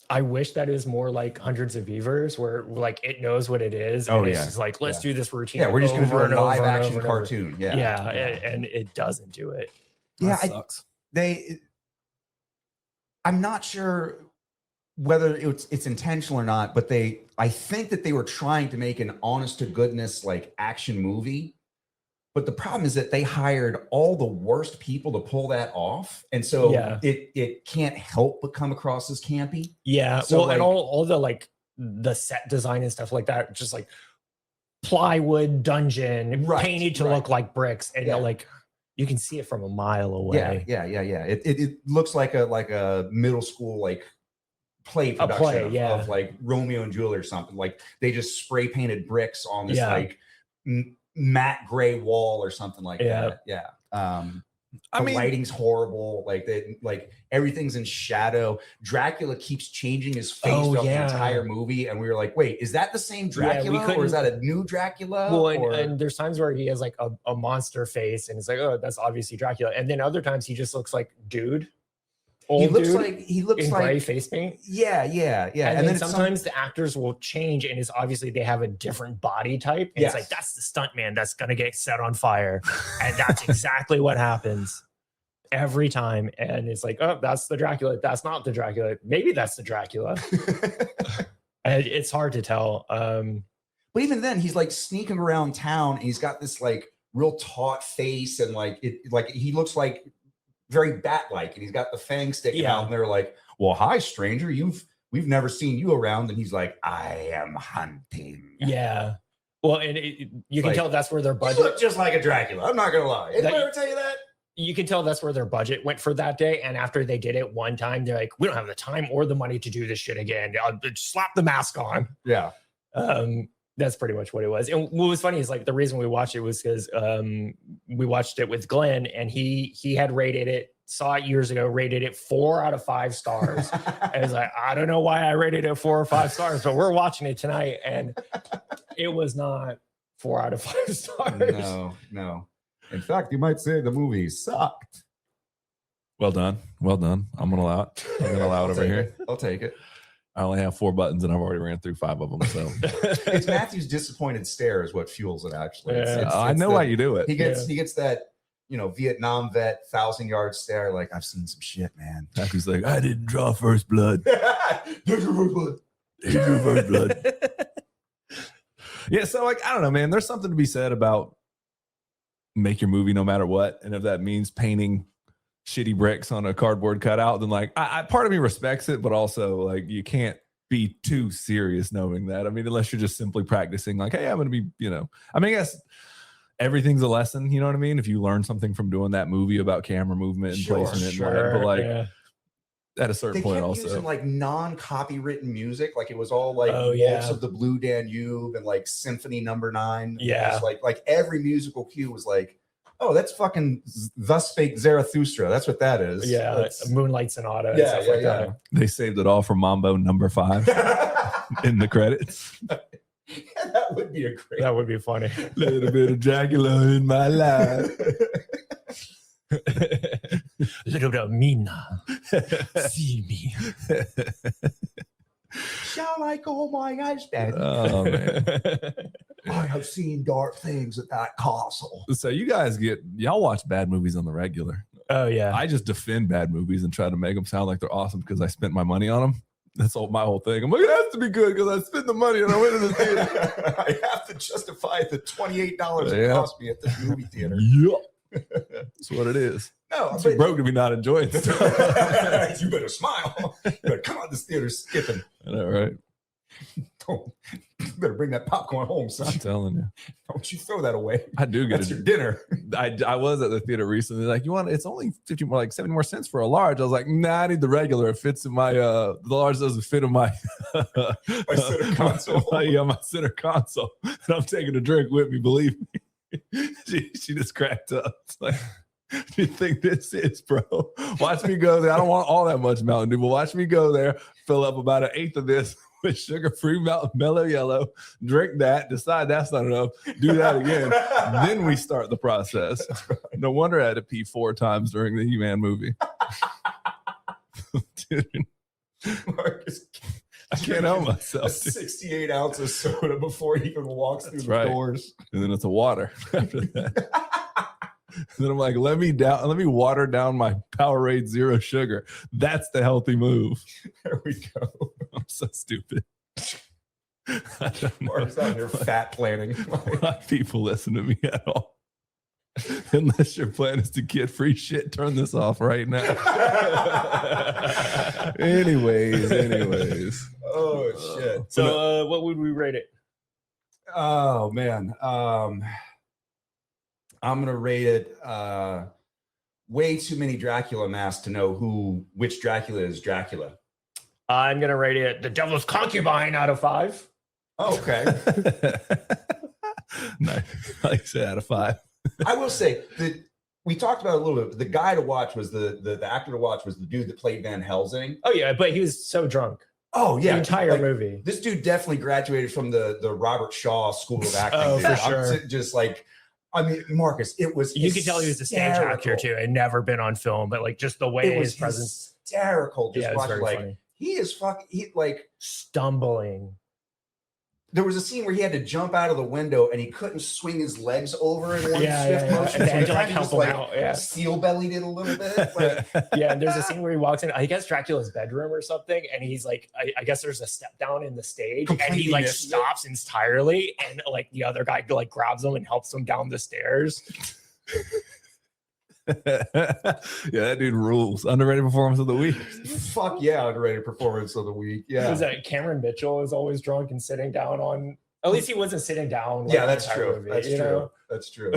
I wish that is more like Hundreds of Beavers, where like it knows what it is. And it's just like, let's do this routine. Yeah, we're just going to do a live action over cartoon. Yeah, and it doesn't do it. Yeah, that sucks. I'm not sure whether it's intentional or not, but I think that they were trying to make an honest to goodness like action movie. But the problem is that they hired all the worst people to pull that off. And so it can't help but come across as campy. Yeah. So well, and all the like the set design and stuff like that, just like plywood dungeon painted to look like bricks. And like you can see it from a mile away. Yeah. It looks like a middle school like play production of like Romeo and Juliet or something. Like they just spray painted bricks on this like matte gray wall or something like that. Yeah. The lighting's horrible. Like everything's in shadow. Dracula keeps changing his face throughout the entire movie, and we were like, "Wait, is that the same Dracula, or is that a new Dracula?" Well, and there's times where he has like a monster face, and it's like, "Oh, that's obviously Dracula." And then other times he just looks like dude. He looks like gray face paint. Yeah. And then sometimes the actors will change, and it's obviously they have a different body type. And it's like that's the stunt man that's gonna get set on fire, and that's exactly what happens every time. And it's like, oh, that's the Dracula. That's not the Dracula. Maybe that's the Dracula. And it's hard to tell. But even then, he's like sneaking around town, and he's got this like real taut face, and like he looks like very bat-like, and he's got the fangs sticking out, and they're like, "Well, hi, stranger. We've never seen you around." And he's like, "I am hunting." Yeah. Well, and you can tell that's where their budget. You look just like a Dracula. I'm not gonna lie. Did I ever tell you that? you can tell that's where their budget went for that day. And after they did it one time, they're like, we don't have the time or the money to do this shit again. I'll just slap the mask on. Yeah. That's pretty much what it was. And what was funny is like the reason we watched it was because we watched it with Glenn, and he had rated it, saw it years ago, rated it 4 out of 5 stars. And was like, I don't know why I rated it 4 or 5 stars, but we're watching it tonight, and it was not 4 out of 5 stars. No. In fact, you might say the movie sucked. Well done. I'm gonna allow it. Over here. I'll take it. I only have 4 buttons, and I've already ran through 5 of them. So it's Matthew's disappointed stare is what fuels it. Actually, I know why you do it. He gets that Vietnam vet 1,000-yard stare. Like, I've seen some shit, man. Matthew's like, I didn't draw first blood. Yeah, so like I don't know, man. There's something to be said about make your movie no matter what, and if that means painting shitty bricks on a cardboard cutout, then like I part of me respects it, but also like you can't be too serious knowing that. I mean, unless you're just simply practicing, like, hey, I'm gonna be, I mean, I guess everything's a lesson, you know what I mean? If you learn something from doing that movie about camera movement and placing it, but like at a certain point, also using like non-copywritten music, like it was all like Waltz of the Blue Danube and like Symphony No. 9. Yeah, like every musical cue was like, oh, that's fucking Thus Spake Zarathustra. That's what that is. Yeah, like Moonlight Sonata. And yeah, stuff like that. They saved it all for Mambo No. 5 in the credits. That would be That would be funny. Little bit of Dracula in my life. Little bit of Mina. See me. Shall I call my eyes, Daddy? Oh, man. I have seen dark things at that castle. So y'all watch bad movies on the regular. Oh, yeah. I just defend bad movies and try to make them sound like they're awesome because I spent my money on them. That's my whole thing. I'm like, it has to be good because I spent the money and I went to the theater. I have to justify the $28 it cost me at this movie theater. Yep. That's what it is. No, it's too broke to be not enjoying stuff. You better smile. You better come out this theater skipping. I know, right? You better bring that popcorn home, son. I'm telling you. Don't you throw that away. I do get That's your dinner. I was at the theater recently. Like, it's only 50 more, like 70 more cents for a large. I was like, nah, I need the regular. It fits in my the large doesn't fit in my my center console. My center console. And I'm taking a drink with me, believe me. She just cracked up. It's like, do you think this is, bro? Watch me go there. I don't want all that much Mountain Dew, but watch me go there, fill up about 1/8 of this with sugar-free mellow yellow, drink that, decide that's not enough, do that again. Then we start the process. Right. No wonder I had to pee 4 times during the He-Man movie. Dude, Marcus, I can't help myself. 68 ounces of soda before he even walks through the doors. And then it's a water after that. And then I'm like, let me water down my Powerade Zero Sugar. That's the healthy move. There we go. I'm so stupid. Mark's out here fat planning. Why people listen to me at all? Unless your plan is to get free shit, turn this off right now. Anyways. Oh, shit. So what would we rate it? Oh, man. I'm going to rate it way too many Dracula masks to know which Dracula is Dracula. I'm going to rate it The Devil's Concubine out of 5. Oh, okay. Nice. Like I said, out of 5. I will say that we talked about it a little bit. The guy to watch was the actor to watch was the dude that played Van Helsing. Oh, yeah, but he was so drunk. Oh, yeah. The entire movie. This dude definitely graduated from the Robert Shaw School of Acting. Oh, for sure. I'm just like... I mean, Marcus, it was you could tell he was a stage actor too, and never been on film, but like just the way his presence, hysterical. Just watching, like funny. He is fucking. He like stumbling. There was a scene where he had to jump out of the window and he couldn't swing his legs over in one swift motion. And so he like help him out. Yeah. Seal bellied it a little bit. Like, yeah, and there's a scene where he walks in, I guess Dracula's bedroom or something, and he's like, I guess there's a step down in the stage, and he like stops entirely, and like the other guy like grabs him and helps him down the stairs. Yeah, that dude rules. Underrated performance of the week. Fuck yeah, underrated performance of the week. Yeah. Was that Cameron Mitchell is always drunk and sitting down on? At least he wasn't sitting down. Like, yeah, that's true. Movie, that's true. That's true.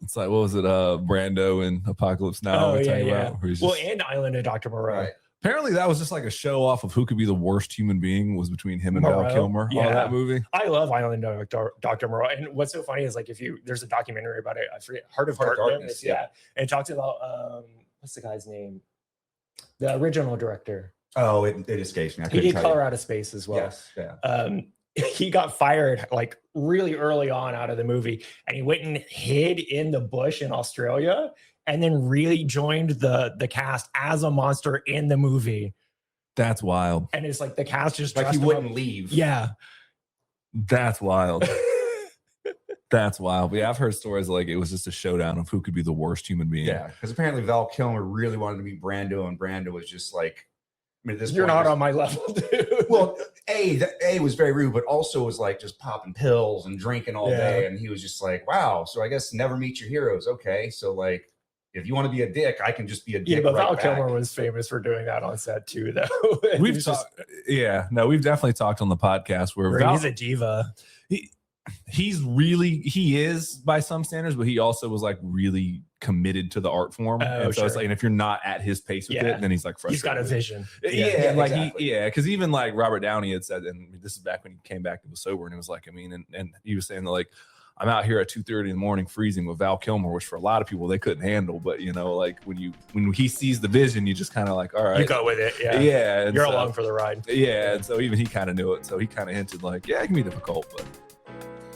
It's like, what was it? Brando and Apocalypse Now. Oh, we're yeah, talking yeah. about, where he's Well, just- and Island of Dr. Moreau. Right. apparently that was just like a show off of who could be the worst human being was between him and Val Moreau? Kilmer. All Yeah. that movie. I love Island of Dr. Moreau. And what's so funny is like there's a documentary about it. I forget, Heart of Darkness. Yeah. And it talks about what's the guy's name? The original director. Oh, it escapes me. I He couldn't did tell Color you. Out of Space as well. Yes. Yeah. He got fired like really early on out of the movie, and he went and hid in the bush in Australia, and then really joined the cast as a monster in the movie. That's wild. And it's like the cast just Like he dressed him wouldn't up. leave. Yeah. That's wild. That's wild. But yeah, I've heard stories like it was just a showdown of who could be the worst human being. Yeah. Because apparently Val Kilmer really wanted to meet Brando, and Brando was just like, I mean, at this You're point, not was- on my level, dude. Well, A was very rude, but also was like just popping pills and drinking all Yeah. day. And he was just like, wow. So I guess never meet your heroes. Okay. So like, if you want to be a dick, I can just be a dick. Yeah, but right Val back. Kilmer was famous for doing that on set too, though. And We've he's just- we've definitely talked on the podcast where Val, he's a diva. he is by some standards, but he also was like really committed to the art form. Oh, And so it's sure. like, and if you're not at his pace with Yeah. it, then he's like frustrated. He's got a vision. Yeah, like exactly. because even like Robert Downey had said, and this is back when he came back and was sober, and it was like, I mean, and he was saying that like, I'm out here at 2:30 in the morning freezing with Val Kilmer, which for a lot of people they couldn't handle. But you know, like when he sees the vision, you just kind of like, all right, You go with it. Yeah. yeah, and You're so- along for the ride. Yeah, and so even he kind of knew it. So he kind of hinted like, yeah, it can be difficult, but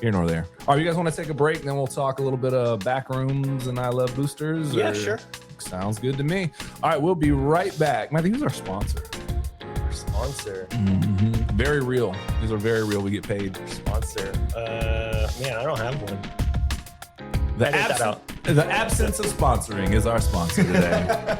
here nor there. All right, you guys want to take a break? And then we'll talk a little bit of Backrooms and I Love Boosters? Yeah, or- sure. Sounds good to me. All right, we'll be right back. Matthew, who's our sponsor? Our sponsor. Very real. These are very real. We get paid. Sponsor. Man, I don't have one. The, Edit that out. the absence of sponsoring is our sponsor today.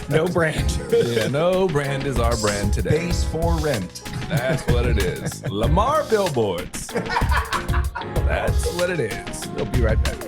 No brand. Yeah, no brand is our brand today. Base for rent. That's what it is. Lamar Billboards. That's what it is. We'll be right back.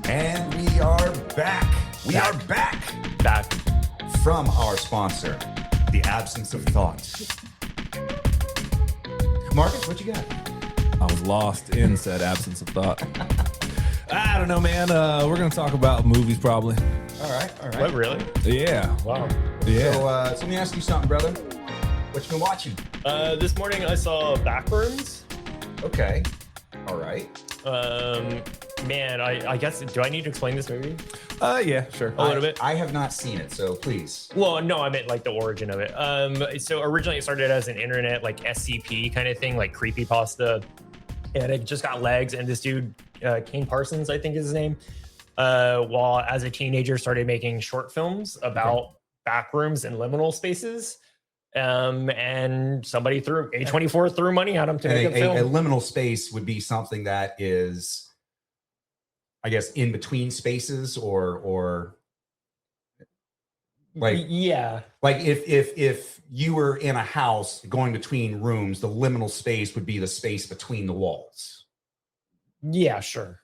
And we are back. We are back Back. from our sponsor, The Absence of Thought. Marcus, what you got? I was lost in said absence of thought. I don't know, man. We're gonna talk about movies probably. All right. What, really? Yeah, Wow. yeah. So let me ask you something, brother. What you been watching? This morning I saw Backrooms. Okay. All right. Man, I guess, do I need to explain this movie? Yeah, sure. A little bit. I have not seen it, so please. Well, no, I meant like the origin of it. So originally it started as an internet like SCP kind of thing, like creepypasta, and it just got legs. And this dude, Kane Parsons, I think is his name, while as a teenager started making short films about backrooms and liminal spaces. And somebody A24 threw money at him to make a And film. a liminal space would be something that is, I guess, in between spaces, or like Yeah. like if you were in a house going between rooms, the liminal space would be the space between the walls. Yeah, sure.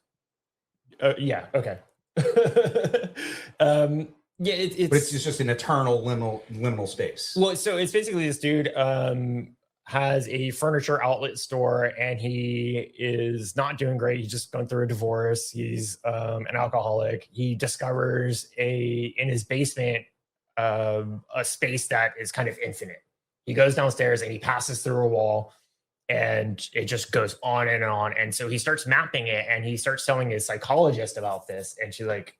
Yeah, okay. Yeah, But it's just an eternal liminal space. well, so it's basically this dude has a furniture outlet store, and he is not doing great. He's just going through a divorce. He's an alcoholic. He discovers in his basement a space that is kind of infinite. He goes downstairs and he passes through a wall, and it just goes on and on. And so he starts mapping it, and he starts telling his psychologist about this, and she's like,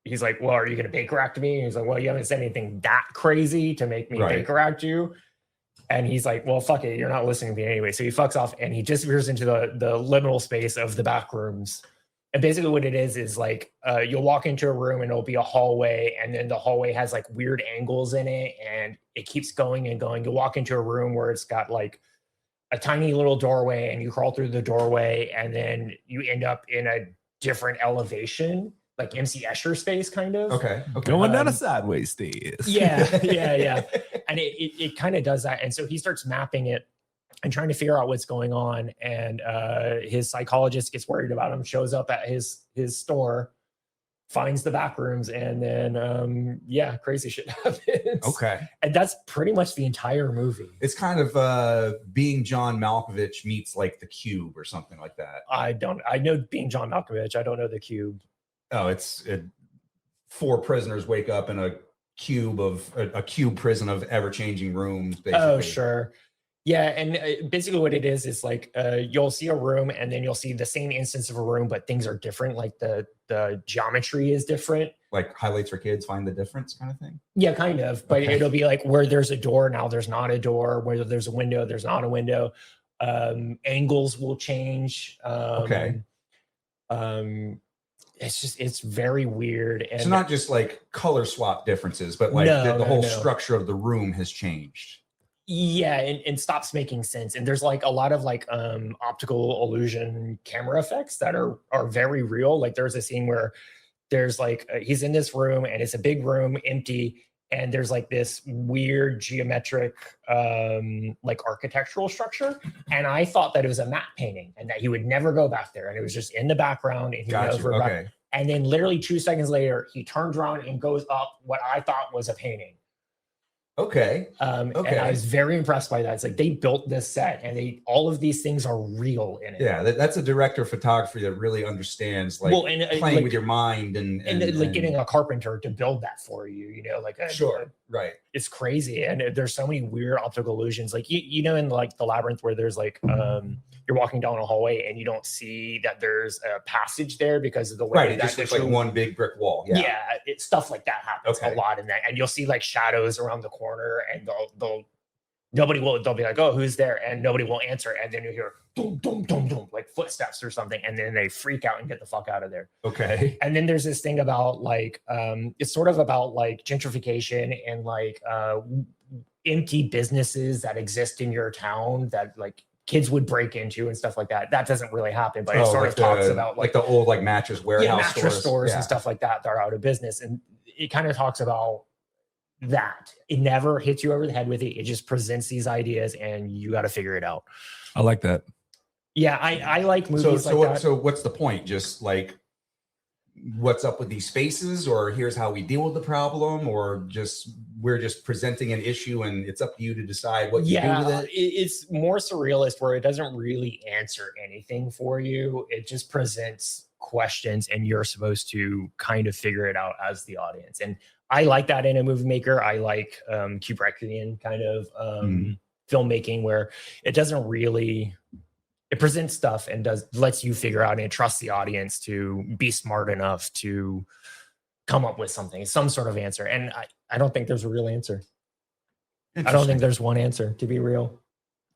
he's like, well, are you going to Baker act me? And he's like, well, you haven't said anything that crazy to make me Baker act you. And he's like, well, fuck it. You're not listening to me anyway. So he fucks off and he disappears into the liminal space of the back rooms. And basically what it is like, you'll walk into a room and it'll be a hallway. And then the hallway has like weird angles in it. And it keeps going and going. You'll walk into a room where it's got like a tiny little doorway and you crawl through the doorway. And then you end up in a different elevation, like MC Escher space kind of. Okay. Going down a sideways stairs. Yeah. And it kind of does that. And so he starts mapping it and trying to figure out what's going on. And his psychologist gets worried about him, shows up at his store, finds the back rooms, and then crazy shit happens. Okay. And that's pretty much the entire movie. It's kind of Being John Malkovich meets like The Cube or something like that. I know Being John Malkovich. I don't know The Cube. Oh, it's 4 prisoners wake up in a cube prison of ever-changing rooms, basically. Oh, sure. Yeah, and basically what it is like you'll see a room and then you'll see the same instance of a room, but things are different. Like the geometry is different. Like highlights for kids, find the difference kind of thing? Yeah, kind of. But it'll be like where there's a door, now there's not a door. Where there's a window, there's not a window. Angles will change. It's very weird. And so not just like color swap differences, but like the whole structure of the room has changed. Yeah, and stops making sense. And there's like a lot of like optical illusion camera effects that are very real. Like there's a scene where there's like he's in this room and it's a big room, empty, and there's like this weird geometric like architectural structure. And I thought that it was a matte painting and that he would never go back there. And it was just in the background. And he Okay. And then literally 2 seconds later, he turns around and goes up what I thought was a painting. Okay. And I was very impressed by that. It's like they built this set and all of these things are real in it. Yeah, that's a director of photography that really understands like playing with your mind and like getting a carpenter to build that for you, you know, like right. It's crazy. And there's so many weird optical illusions. Like you know, in like the Labyrinth where there's like you're walking down a hallway and you don't see that there's a passage there because of the way right. It just looks like one big brick wall. Yeah, it's stuff like that happens a lot in that. And you'll see like shadows around the corner and they'll be like, oh, who's there? And nobody will answer. And then you hear boom, boom, boom, boom, like footsteps or something. And then they freak out and get the fuck out of there. Okay. And then there's this thing about like, it's sort of about like gentrification and like empty businesses that exist in your town that like kids would break into and stuff like that. That doesn't really happen, but it sort of talks about like the old like mattress warehouse stores and stuff like that are out of business. And it kind of talks about that. It never hits you over the head with it. It just presents these ideas and you got to figure it out. I like that. Yeah, I like movies like that. So what's the point? Just like what's up with these spaces, or here's how we deal with the problem, or just we're just presenting an issue and it's up to you to decide what you do with it? It's more surrealist where it doesn't really answer anything for you. It just presents questions and you're supposed to kind of figure it out as the audience. And I like that in a movie maker. I like Kubrickian kind of filmmaking where it doesn't really, it presents stuff and lets you figure out and trusts the audience to be smart enough to come up with something, some sort of answer. And I don't think there's a real answer. I don't think there's one answer, to be real.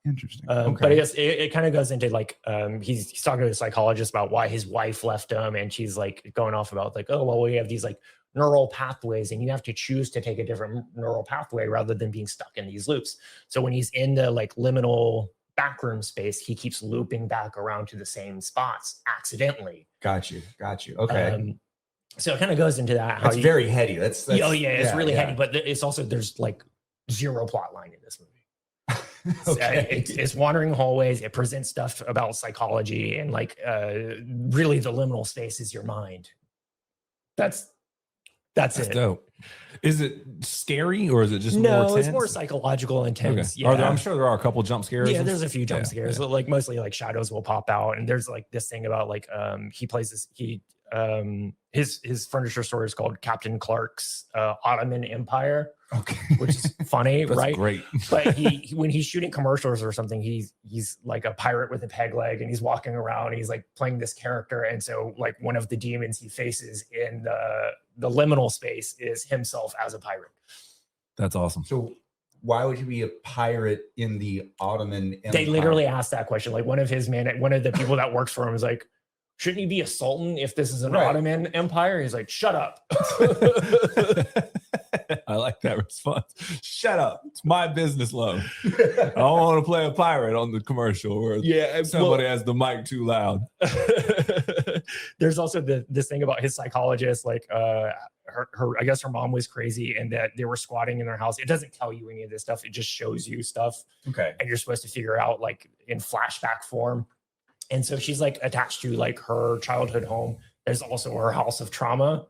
Interesting. But it kind of goes into like he's talking to a psychologist about why his wife left him, and she's like going off about like, oh well, we have these like neural pathways and you have to choose to take a different neural pathway rather than being stuck in these loops. So when he's in the like liminal backroom space, he keeps looping back around to the same spots accidentally. Got you. Okay. So it kind of goes into that. That's very heady. That's it's really heady, but it's also there's like zero plot line in this movie. Okay. It's wandering hallways. It presents stuff about psychology and like really the liminal space is your mind. That's it. Dope. Is it scary or is it just more no? tense? It's more psychological and tense. Okay. Yeah. I'm sure there are a couple jump scares. Yeah, there's a few jump scares. Yeah. Like mostly like shadows will pop out, and there's like this thing about like he plays this his furniture store is called Captain Clark's Ottoman Empire. Okay. which is funny, That's right? great. But when he's shooting commercials or something, he's like a pirate with a peg leg, and he's walking around. And he's like playing this character, and so like one of the demons he faces in the liminal space is himself as a pirate. That's awesome. So why would he be a pirate in the Ottoman Empire? They literally asked that question. Like one of the people that works for him is like, shouldn't he be a sultan if this is an Ottoman Empire? He's like, shut up. I like that response. Shut up. It's my business loan. I don't want to play a pirate on the commercial where somebody has the mic too loud. There's also this thing about his psychologist, like her I guess her mom was crazy and that they were squatting in their house. It doesn't tell you any of this stuff. It just shows you stuff. Okay. And you're supposed to figure out like in flashback form. And so she's like attached to like her childhood home. There's also her house of trauma.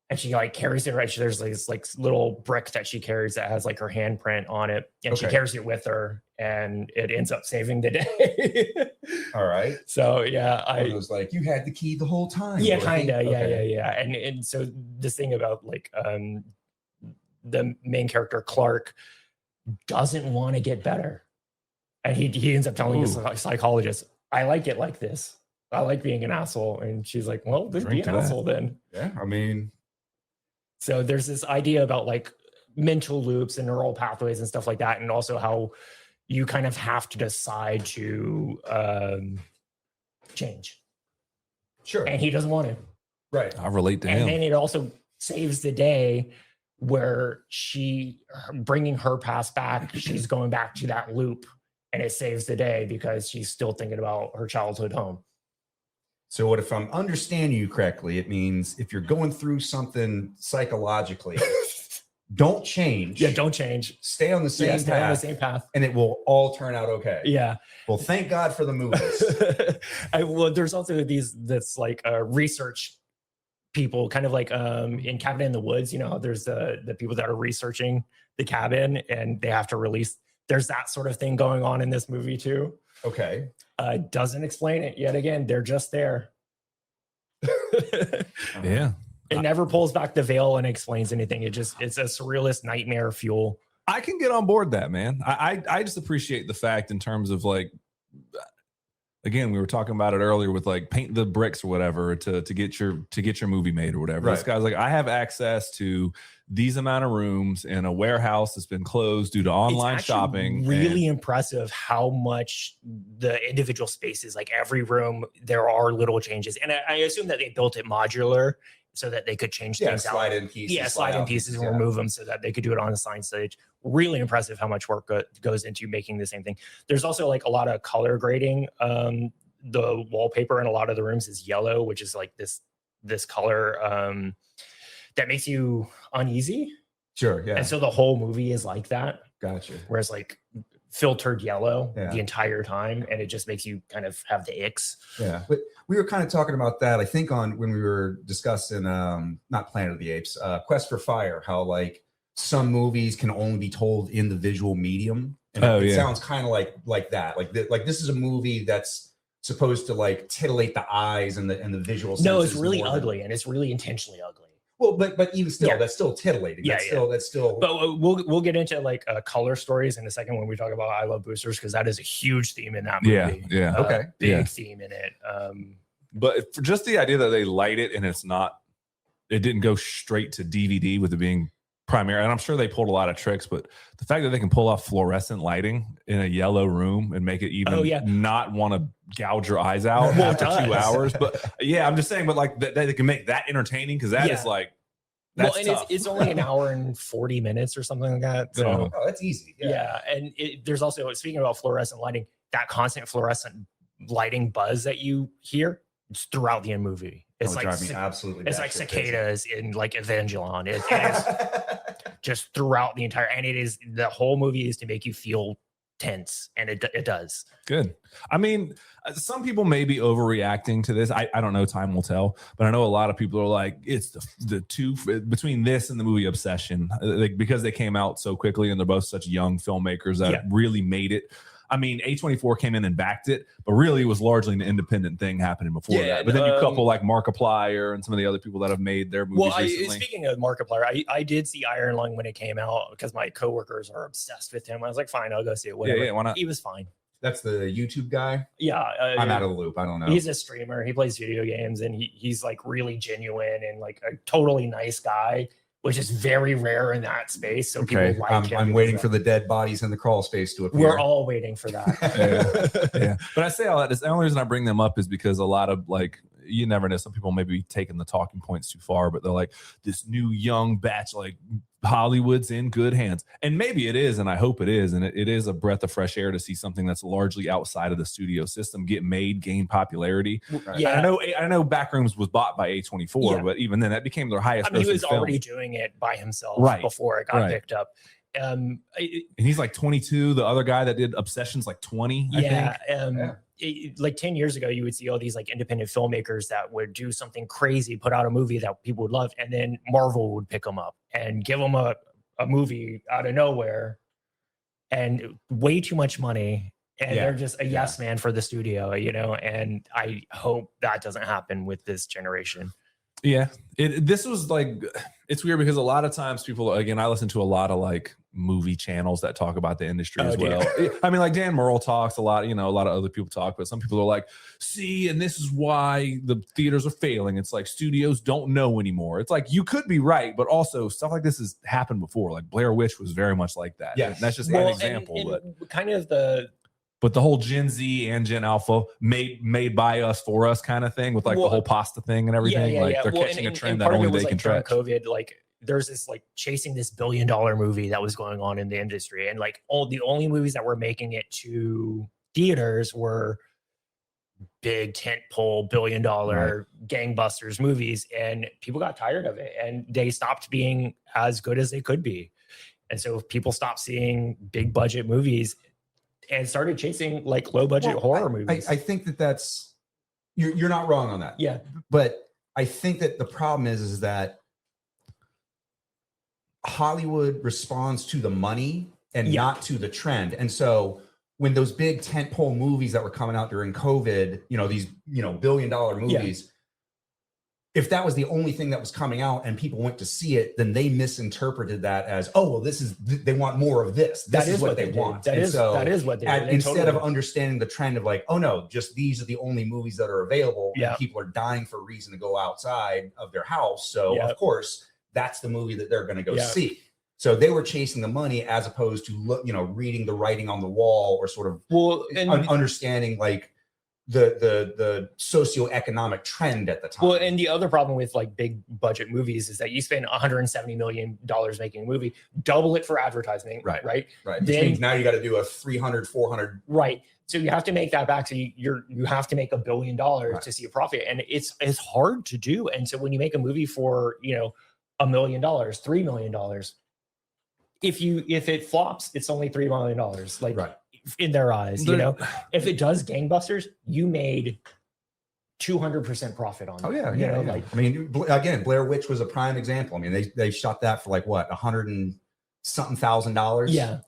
And she like carries it, right? There's this like little brick that she carries that has like her handprint on it. And she carries it with her and it ends up saving the day. All right. So yeah, I was like, you had the key the whole time. Yeah, kind of. Yeah. And so this thing about like the main character, Clark, doesn't want to get better. And he ends up telling his psychologist, I like it like this. I like being an asshole. And she's like, well, then be an asshole then. Yeah, I mean. So there's this idea about like mental loops and neural pathways and stuff like that. And also how you kind of have to decide to change. Sure. And he doesn't want to. Right. I relate to him. And then it also saves the day where bringing her past back, she's going back to that loop. And it saves the day because she's still thinking about her childhood home. So what if I'm understanding you correctly? It means if you're going through something psychologically, don't change. Yeah, don't change. Stay on the same path. Stay on the same path. And it will all turn out okay. Yeah. Well, thank God for the movies. Well, there's also that's like research people, kind of like in Cabin in the Woods, you know, there's the people that are researching the cabin and they have to release. There's that sort of thing going on in this movie too. Okay. Doesn't explain it yet again. They're just there. Yeah. It never pulls back the veil and explains anything. It's a surrealist nightmare fuel. I can get on board that, man. I just appreciate the fact in terms of like, again, we were talking about it earlier with like paint the bricks or whatever to get your movie made or whatever. Right. This guy's like, I have access to these amount of rooms in a warehouse that's been closed due to online shopping. Really impressive how much the individual spaces, like every room, there are little changes. And I assume that they built it modular so that they could change things out. Slide in pieces. Yeah, slide in pieces and remove them so that they could do it on the sign stage. Really impressive how much work goes into making the same thing. There's also like a lot of color grading. The wallpaper in a lot of the rooms is yellow, which is like this color that makes you uneasy. Sure, yeah. And so the whole movie is like that. Gotcha. Whereas like filtered yellow the entire time, and it just makes you kind of have the icks. Yeah, but we were kind of talking about that, I think, when we were discussing not Planet of the Apes, Quest for Fire, how like some movies can only be told in the visual medium. And it sounds kind of like that. Like this is a movie that's supposed to like titillate the eyes and the visual senses. No, it's really ugly, and it's really intentionally ugly. Well, but even still, that's still titillating. That's still. But we'll get into like color stories in a second when we talk about I Love Boosters, because that is a huge theme in that movie. Yeah. Okay. Big theme in it. But for just the idea that they light it and it didn't go straight to DVD with it being primary, and I'm sure they pulled a lot of tricks, but the fact that they can pull off fluorescent lighting in a yellow room and make it even not want to gouge your eyes out after 2 hours. But yeah, I'm just saying, but like they can make that entertaining, because that is like, that's tough. It's only an hour and 40 minutes or something like that. So that's easy. Yeah. And there's also, speaking about fluorescent lighting, that constant fluorescent lighting buzz that you hear, it's throughout the movie. It's like drive me absolutely. It's like cicadas in like Evangelon. It is just throughout the entire, and the whole movie is to make you feel tense, and it does. Good. I mean, some people may be overreacting to this. I don't know. Time will tell. But I know a lot of people are like, it's the two between this and the movie Obsession, because they came out so quickly and they're both such young filmmakers that really made it. I mean, A24 came in and backed it, but really it was largely an independent thing happening before that. But then you couple like Markiplier and some of the other people that have made their movies recently. Speaking of Markiplier, I did see Iron Lung when it came out because my coworkers are obsessed with him. I was like, fine, I'll go see it. Whatever. Yeah, why not? He was fine. That's the YouTube guy. Yeah, I'm out of the loop. I don't know. He's a streamer. He plays video games, and he's like really genuine and like a totally nice guy, which is very rare in that space. So people like him. I'm waiting for the dead bodies in the crawl space to appear. We're all waiting for that. Yeah. But I say all that. The only reason I bring them up is because a lot of like, you never know. Some people may be taking the talking points too far, but they're like, this new young batch, like Hollywood's in good hands. And maybe it is, and I hope it is. And it is a breath of fresh air to see something that's largely outside of the studio system get made, gain popularity. Right. Yeah. I know Backrooms was bought by A24, but even then that became their highest. I mean, he was already doing it by himself before it got picked up. And he's like 22. The other guy that did Obsession's like 20. I think. Like 10 years ago, you would see all these like independent filmmakers that would do something crazy, put out a movie that people would love, and then Marvel would pick them up and give them a movie out of nowhere and way too much money. And they're just a yes man for the studio, you know, and I hope that doesn't happen with this generation. Yeah, this was like, it's weird because a lot of times people, again, I listen to a lot of like movie channels that talk about the industry as well. I mean, like Dan Murrell talks a lot, you know, a lot of other people talk, but some people are like, see, and this is why the theaters are failing. It's like studios don't know anymore. It's like, you could be right, but also stuff like this has happened before. Like Blair Witch was very much like that. Yeah, that's just an example. But kind of but the whole Gen Z and Gen Alpha made by us for us kind of thing with like the whole pasta thing and everything. They're catching a trend that only they can track. COVID, like there's this like chasing this $1 billion movie that was going on in the industry, and like the only movies that were making it to theaters were big tentpole $1 billion gangbusters movies, and people got tired of it and they stopped being as good as they could be. And so people stopped seeing big budget movies and started chasing like low budget horror movies. I think that's you're not wrong on that. Yeah. But I think that the problem is that Hollywood responds to the money and not to the trend. And so when those big tentpole movies that were coming out during COVID, you know, these, you know, $1 billion movies, if that was the only thing that was coming out and people went to see it, then they misinterpreted that as, oh, well, they want more of this. That is what they want. That is what they did. Instead of understanding the trend of like, oh no, just these are the only movies that are available. Yeah. And people are dying for a reason to go outside of their house. So of course, that's the movie that they're going to go see. So they were chasing the money as opposed to, you know, reading the writing on the wall or sort of understanding like the socioeconomic trend at the time. Well, and the other problem with like big budget movies is that you spend $170 million making a movie, double it for advertising, right? Which means now you got to do a 300, 400. Right. So you have to make that back. So you have to make $1 billion to see a profit. And it's hard to do. And so when you make a movie for, you know, $1 million, $3 million, if it flops, it's only $3 million. Like in their eyes, you know, if it does gangbusters, you made 200% profit on it. Like, I mean, again, Blair Witch was a prime example. I mean, they shot that for like what, $100 and something thousand, and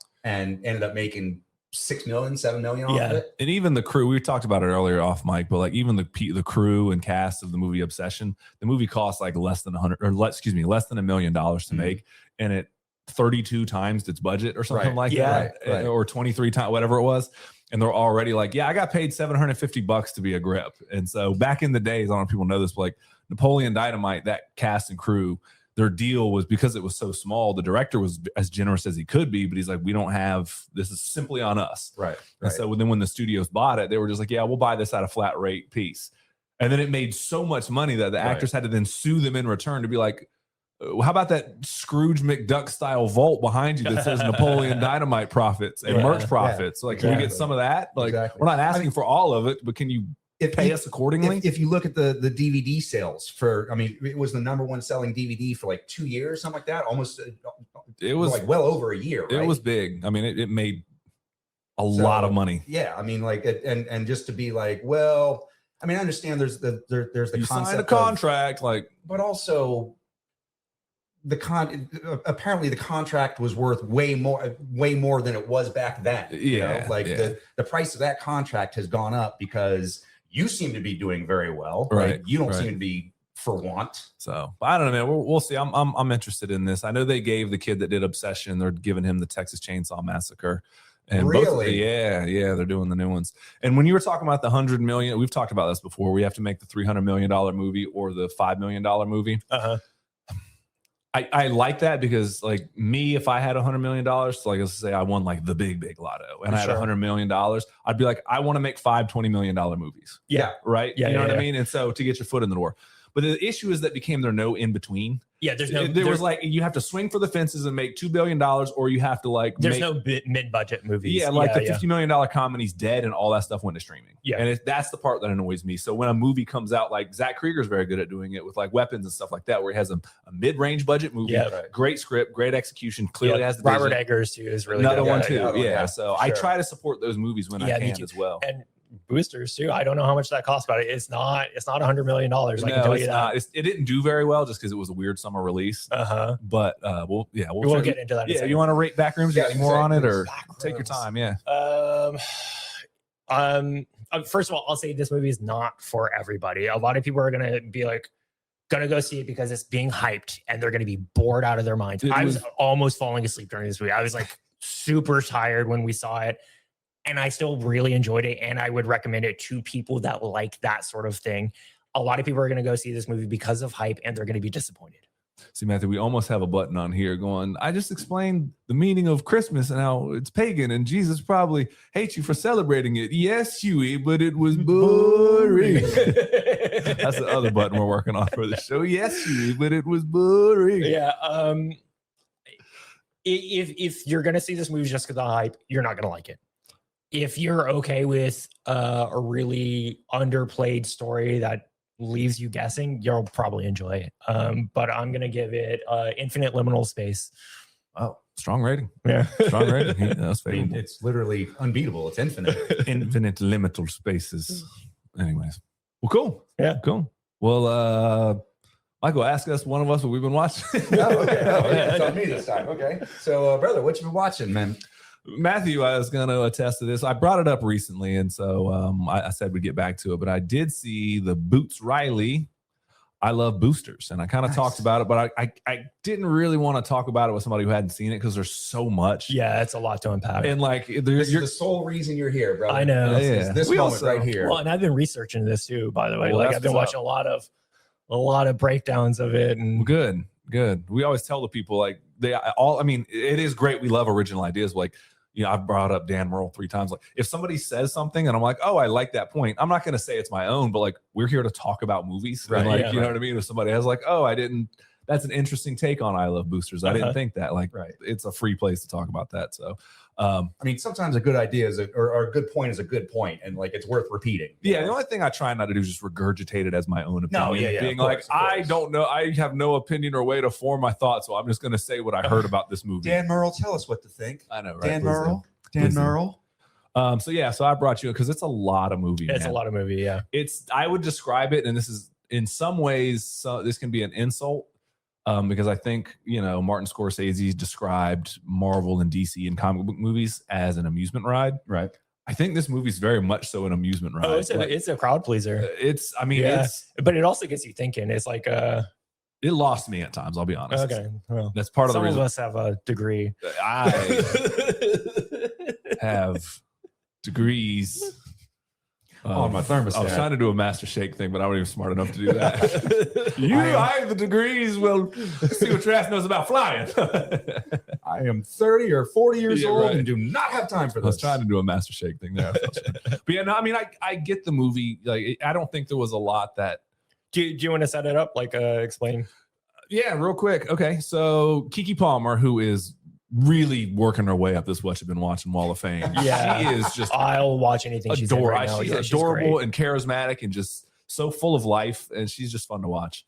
ended up making 6 million, 7 million off of it. And even the crew, we talked about it earlier off mic, but like even the crew and cast of the movie Obsession, the movie cost like less than $1 million to make, and it 32 times its budget or something like that, or 23 times, whatever it was. And they're already like, I got paid $750 to be a grip. And so back in the days, I don't know if people know this, but like Napoleon Dynamite, that cast and crew, their deal was because it was so small, the director was as generous as he could be, but he's like, we don't have, this is simply on us. And so then when the studios bought it, they were just like, we'll buy this at a flat rate piece. And then it made so much money that the actors had to then sue them in return to be like, how about that Scrooge McDuck style vault behind you that says Napoleon Dynamite profits and merch profits? Like, can we get some of that? Like, we're not asking for all of it, but can you pay us accordingly? If you look at the DVD sales for, I mean, it was the #1 selling DVD for like 2 years, something like that. Almost, it was like well over a year. It was big. I mean, it made a lot of money. Yeah, I mean, like, and just to be like, well, I mean, I understand there's the you concept signed a contract, like, but also, apparently the contract was worth way more than it was back then. The price of that contract has gone up because you seem to be doing very well. Right. Like, you don't seem to be for want. So I don't know, man. We'll see. I'm interested in this. I know they gave the kid that did Obsession, they're giving him the Texas Chainsaw Massacre. And really? They're doing the new ones. And when you were talking about the 100 million, we've talked about this before. We have to make the $300 million movie or the $5 million movie. I like that because, like, me, if I had $100 million, so like, let's say I won like the big lotto and I had $100 million, I'd be like, I want to make 5 $20 million movies. Yeah. Right. Yeah, you know what I mean? And so to get your foot in the door. But the issue is that became there no in between. Yeah, there was like, you have to swing for the fences and make $2 billion, or you have to like no mid-budget movies. Yeah, like the $50 million comedy's dead and all that stuff went to streaming. Yeah, and that's the part that annoys me. So when a movie comes out, like Zach Krieger's very good at doing it with like Weapons and stuff like that, where he has a mid-range budget movie, great script, great execution, clearly has the Robert vision. Eggers too is really another good. one too. Yeah, so I try to support those movies when I can as well. And boosters too. I don't know how much that costs, but it's not $100 million. I can tell you that. It didn't do very well just because it was a weird summer release. But we'll get into that. Yeah, you want to rate Backrooms? Yeah, any more on it, or take your time? Yeah. First of all, I'll say this movie is not for everybody. A lot of people are gonna be like, gonna go see it because it's being hyped, and they're gonna be bored out of their minds. I was almost falling asleep during this movie. I was like super tired when we saw it. And I still really enjoyed it. And I would recommend it to people that like that sort of thing. A lot of people are going to go see this movie because of hype, and they're going to be disappointed. See, Matthew, we almost have a button on here going, I just explained the meaning of Christmas and how it's pagan and Jesus probably hates you for celebrating it. Yes, Huey, but it was boring. That's the other button we're working on for the show. Yes, Huey, but it was boring. Yeah. If you're going to see this movie just because of the hype, you're not going to like it. If you're okay with a really underplayed story that leaves you guessing, you'll probably enjoy it. But I'm going to give it infinite liminal space. Oh, strong rating. Yeah. Strong rating. That's favorable. It's literally unbeatable. It's infinite. Infinite liminal spaces. Anyways. Well, cool. Yeah. Cool. Well, Michael, ask us, one of us, what we've been watching. It's on me this time. Okay. So, brother, what you been watching, man? Matthew, I was going to attest to this. I brought it up recently, and so I said we'd get back to it. But I did see the Boots Riley I Love Boosters, and I kind of talked about it, but I didn't really want to talk about it with somebody who hadn't seen it because there's so much. Yeah, it's a lot to unpack. And like, this is the sole reason you're here, brother. I know. This moment right here. Well, and I've been researching this too, by the way. Like, I've been watching a lot of breakdowns of it. And good. We always tell the people, like, it is great. We love original ideas. Like, you know, I've brought up Dan Merle 3 times. Like, if somebody says something and I'm like, oh, I like that point, I'm not going to say it's my own, but like, we're here to talk about movies. Right. And like, you know what I mean? If somebody has like, oh, that's an interesting take on I Love Boosters. I didn't think that. Like, it's a free place to talk about that. So, I mean, sometimes a good idea or a good point is a good point, and like, it's worth repeating. Yeah, the only thing I try not to do is just regurgitate it as my own opinion. No, yeah, being like, I don't know, I have no opinion or way to form my thoughts, so I'm just going to say what I heard about this movie. Dan Merle, tell us what to think. I know, right? Dan Merle. So I brought you because it's a lot of movie. It's a lot of movie. Yeah, I would describe it, and this is in some ways, this can be an insult. Because I think, you know, Martin Scorsese described Marvel and DC and comic book movies as an amusement ride. Right. I think this movie's very much so an amusement ride. Oh, it's a crowd pleaser. But it also gets you thinking. It's like it lost me at times, I'll be honest. Okay. Well, that's part of the reason. Some of us have a degree. I have degrees. On my thermostat. I was trying to do a master shake thing, but I wasn't even smart enough to do that. I have the degrees. Well, let's see what your ass knows about flying. I am 30 or 40 years old and do not have time for this. I was trying to do a master shake thing there. But yeah, no, I mean, I get the movie. Like, I don't think there was a lot that. Do you want to set it up? Like, explain? Yeah, real quick. Okay, so Kiki Palmer, who is really working her way up this what you've been watching Wall of Fame. Yeah, she is just. I'll watch anything she's in right now. She's adorable and charismatic and just so full of life, and she's just fun to watch.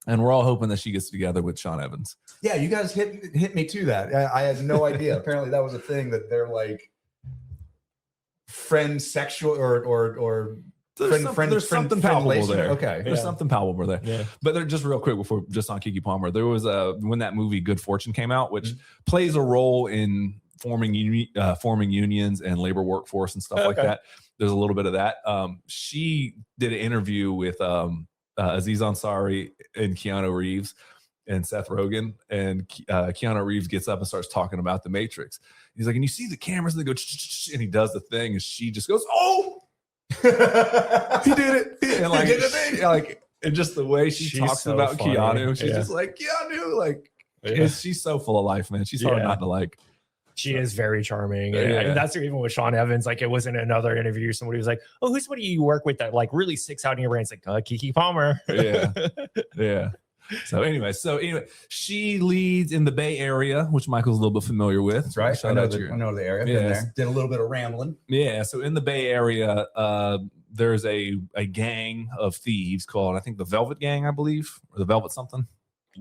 And we're all hoping that she gets together with Sean Evans. Yeah, you guys hit me to that. I had no idea. Apparently, that was a thing that they're like friend sexual or there's something palpable there. Okay. There's something palpable there. Yeah. But they're just real quick before, just on Kiki Palmer, there was when that movie Good Fortune came out, which plays a role in forming unions and labor workforce and stuff like that. There's a little bit of that. She did an interview with Aziz Ansari and Keanu Reeves and Seth Rogen, and Keanu Reeves gets up and starts talking about the Matrix. He's like, and you see the cameras, and they go, and he does the thing, and she just goes, oh, he did it. And like, he did the thing. Like, and just the way she talks so about funny. Keanu, she's just like, Keanu, like, she's so full of life, man. She's hard not to like. She is very charming. Yeah. And that's even with Sean Evans. Like, it was in another interview. Somebody was like, oh, who's somebody you work with that like really sticks out in your brain? It's like, Kiki Palmer. Yeah. So anyway, she leads in the Bay Area, which Michael's a little bit familiar with. That's right. I know the area. Been there. Did a little bit of rambling. Yeah. So in the Bay Area, there's a gang of thieves called, I think, the Velvet Gang, I believe, or the Velvet something.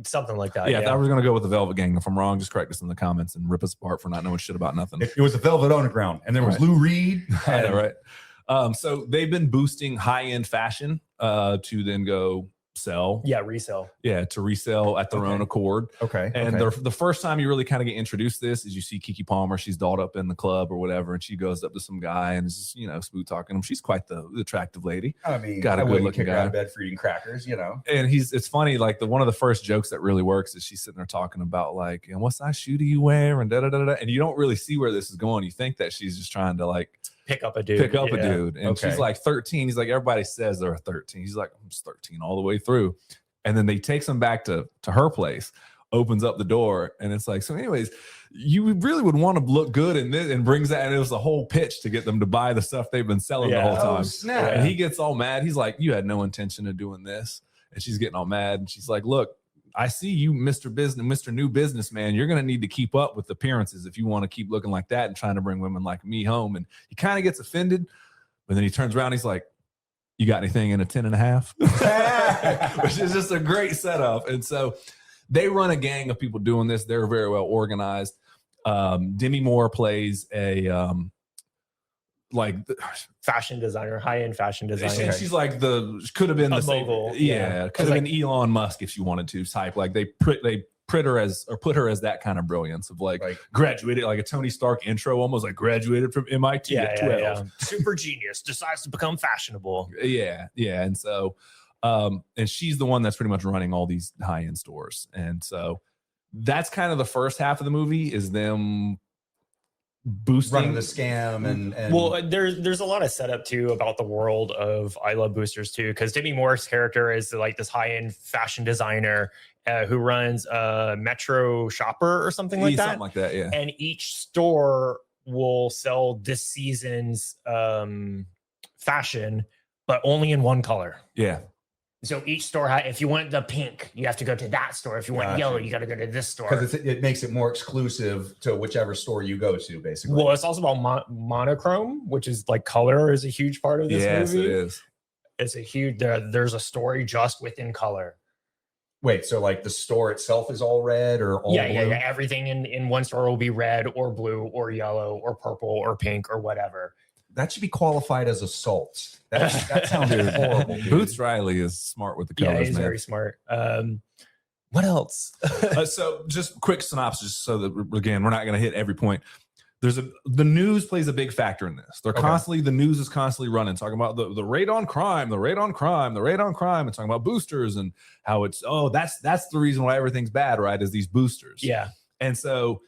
Something like that. Yeah, I was going to go with the Velvet Gang. If I'm wrong, just correct us in the comments and rip us apart for not knowing shit about nothing. It was the Velvet Underground, and there was Lou Reed. I know, right? So they've been boosting high-end fashion to then go sell. Yeah, resell. Yeah, to resell at their own accord. Okay. And the first time you really kind of get introduced to this is you see Kiki Palmer. She's dolled up in the club or whatever, and she goes up to some guy and is, smooth talking him. She's quite the attractive lady. I mean, got a good looking guy. Out of bed for eating crackers, And it's funny, like one of the first jokes that really works is she's sitting there talking about like, and what size shoe do you wear, and da da da da. And you don't really see where this is going. You think that she's just trying to like pick up a dude. And she's like 13. He's like, everybody says they're 13. He's like, I'm just 13 all the way through. And then they takes him back to her place, opens up the door, and it's like, so anyways, you really would want to look good in this, and brings that, and it was the whole pitch to get them to buy the stuff they've been selling the whole time. Snap. And he gets all mad. He's like, you had no intention of doing this. And she's getting all mad. And she's like, look, I see you, Mr. New Businessman. You're going to need to keep up with appearances if you want to keep looking like that and trying to bring women like me home. And he kind of gets offended, but then he turns around. He's like, you got anything in a 10.5? Which is just a great setup. And so they run a gang of people doing this. They're very well organized. Demi Moore plays a fashion designer, high-end fashion designer. She's like could have been the mogul. Yeah, could have been Elon Musk if you wanted to type. Like they put her as that kind of brilliance of like graduated, like a Tony Stark intro, almost like graduated from MIT at 12. Yeah. Super genius, decides to become fashionable. Yeah. And so, and she's the one that's pretty much running all these high-end stores. And so that's kind of the first half of the movie is them boosting, running the scam and well, there's a lot of setup too about the world of I Love Boosters too, because Demi Moore's character is like this high-end fashion designer who runs a Metro Shopper or something like that. Something like that, yeah. And each store will sell this season's fashion, but only in one color. Yeah. So each store, if you want the pink, you have to go to that store. If you want yellow, you got to go to this store. Because it makes it more exclusive to whichever store you go to, basically. Well, it's also about monochrome, which is like color is a huge part of this movie. Yes, it is. It's a huge, there's a story just within color. Wait, so like the store itself is all red or all blue? Yeah. Everything in one store will be red or blue or yellow or purple or pink or whatever. That should be qualified as assault. That sounds horrible. Dude. Boots Riley is smart with the colors. Yeah, he's man. very smart. What else? So just quick synopsis so that, again, we're not going to hit every point. The news plays a big factor in this. The news is constantly running, talking about the rate on crime, and talking about boosters and how it's, that's the reason why everything's bad, right? Is these boosters. Yeah. And so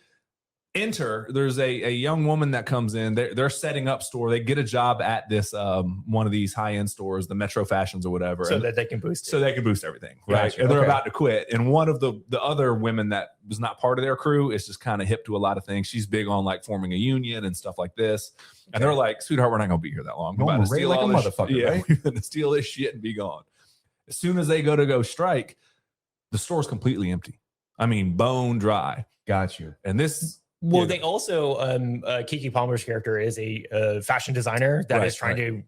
there's a young woman that comes in. They're setting up store. They get a job at this one of these high-end stores, the Metro Fashions or whatever, so that they can boost it. So they can boost everything, right? Gotcha. And they're about to quit. And one of the other women that was not part of their crew is just kind of hip to a lot of things. She's big on like forming a union and stuff like this. And they're like, sweetheart, we're not going to be here that long. We're about to steal like a motherfucker, right? We're going to steal this shit and be gone. As soon as they go strike, the store's completely empty. I mean, bone dry. Got you. And this... Well, they also, Kiki Palmer's character is a fashion designer that is trying to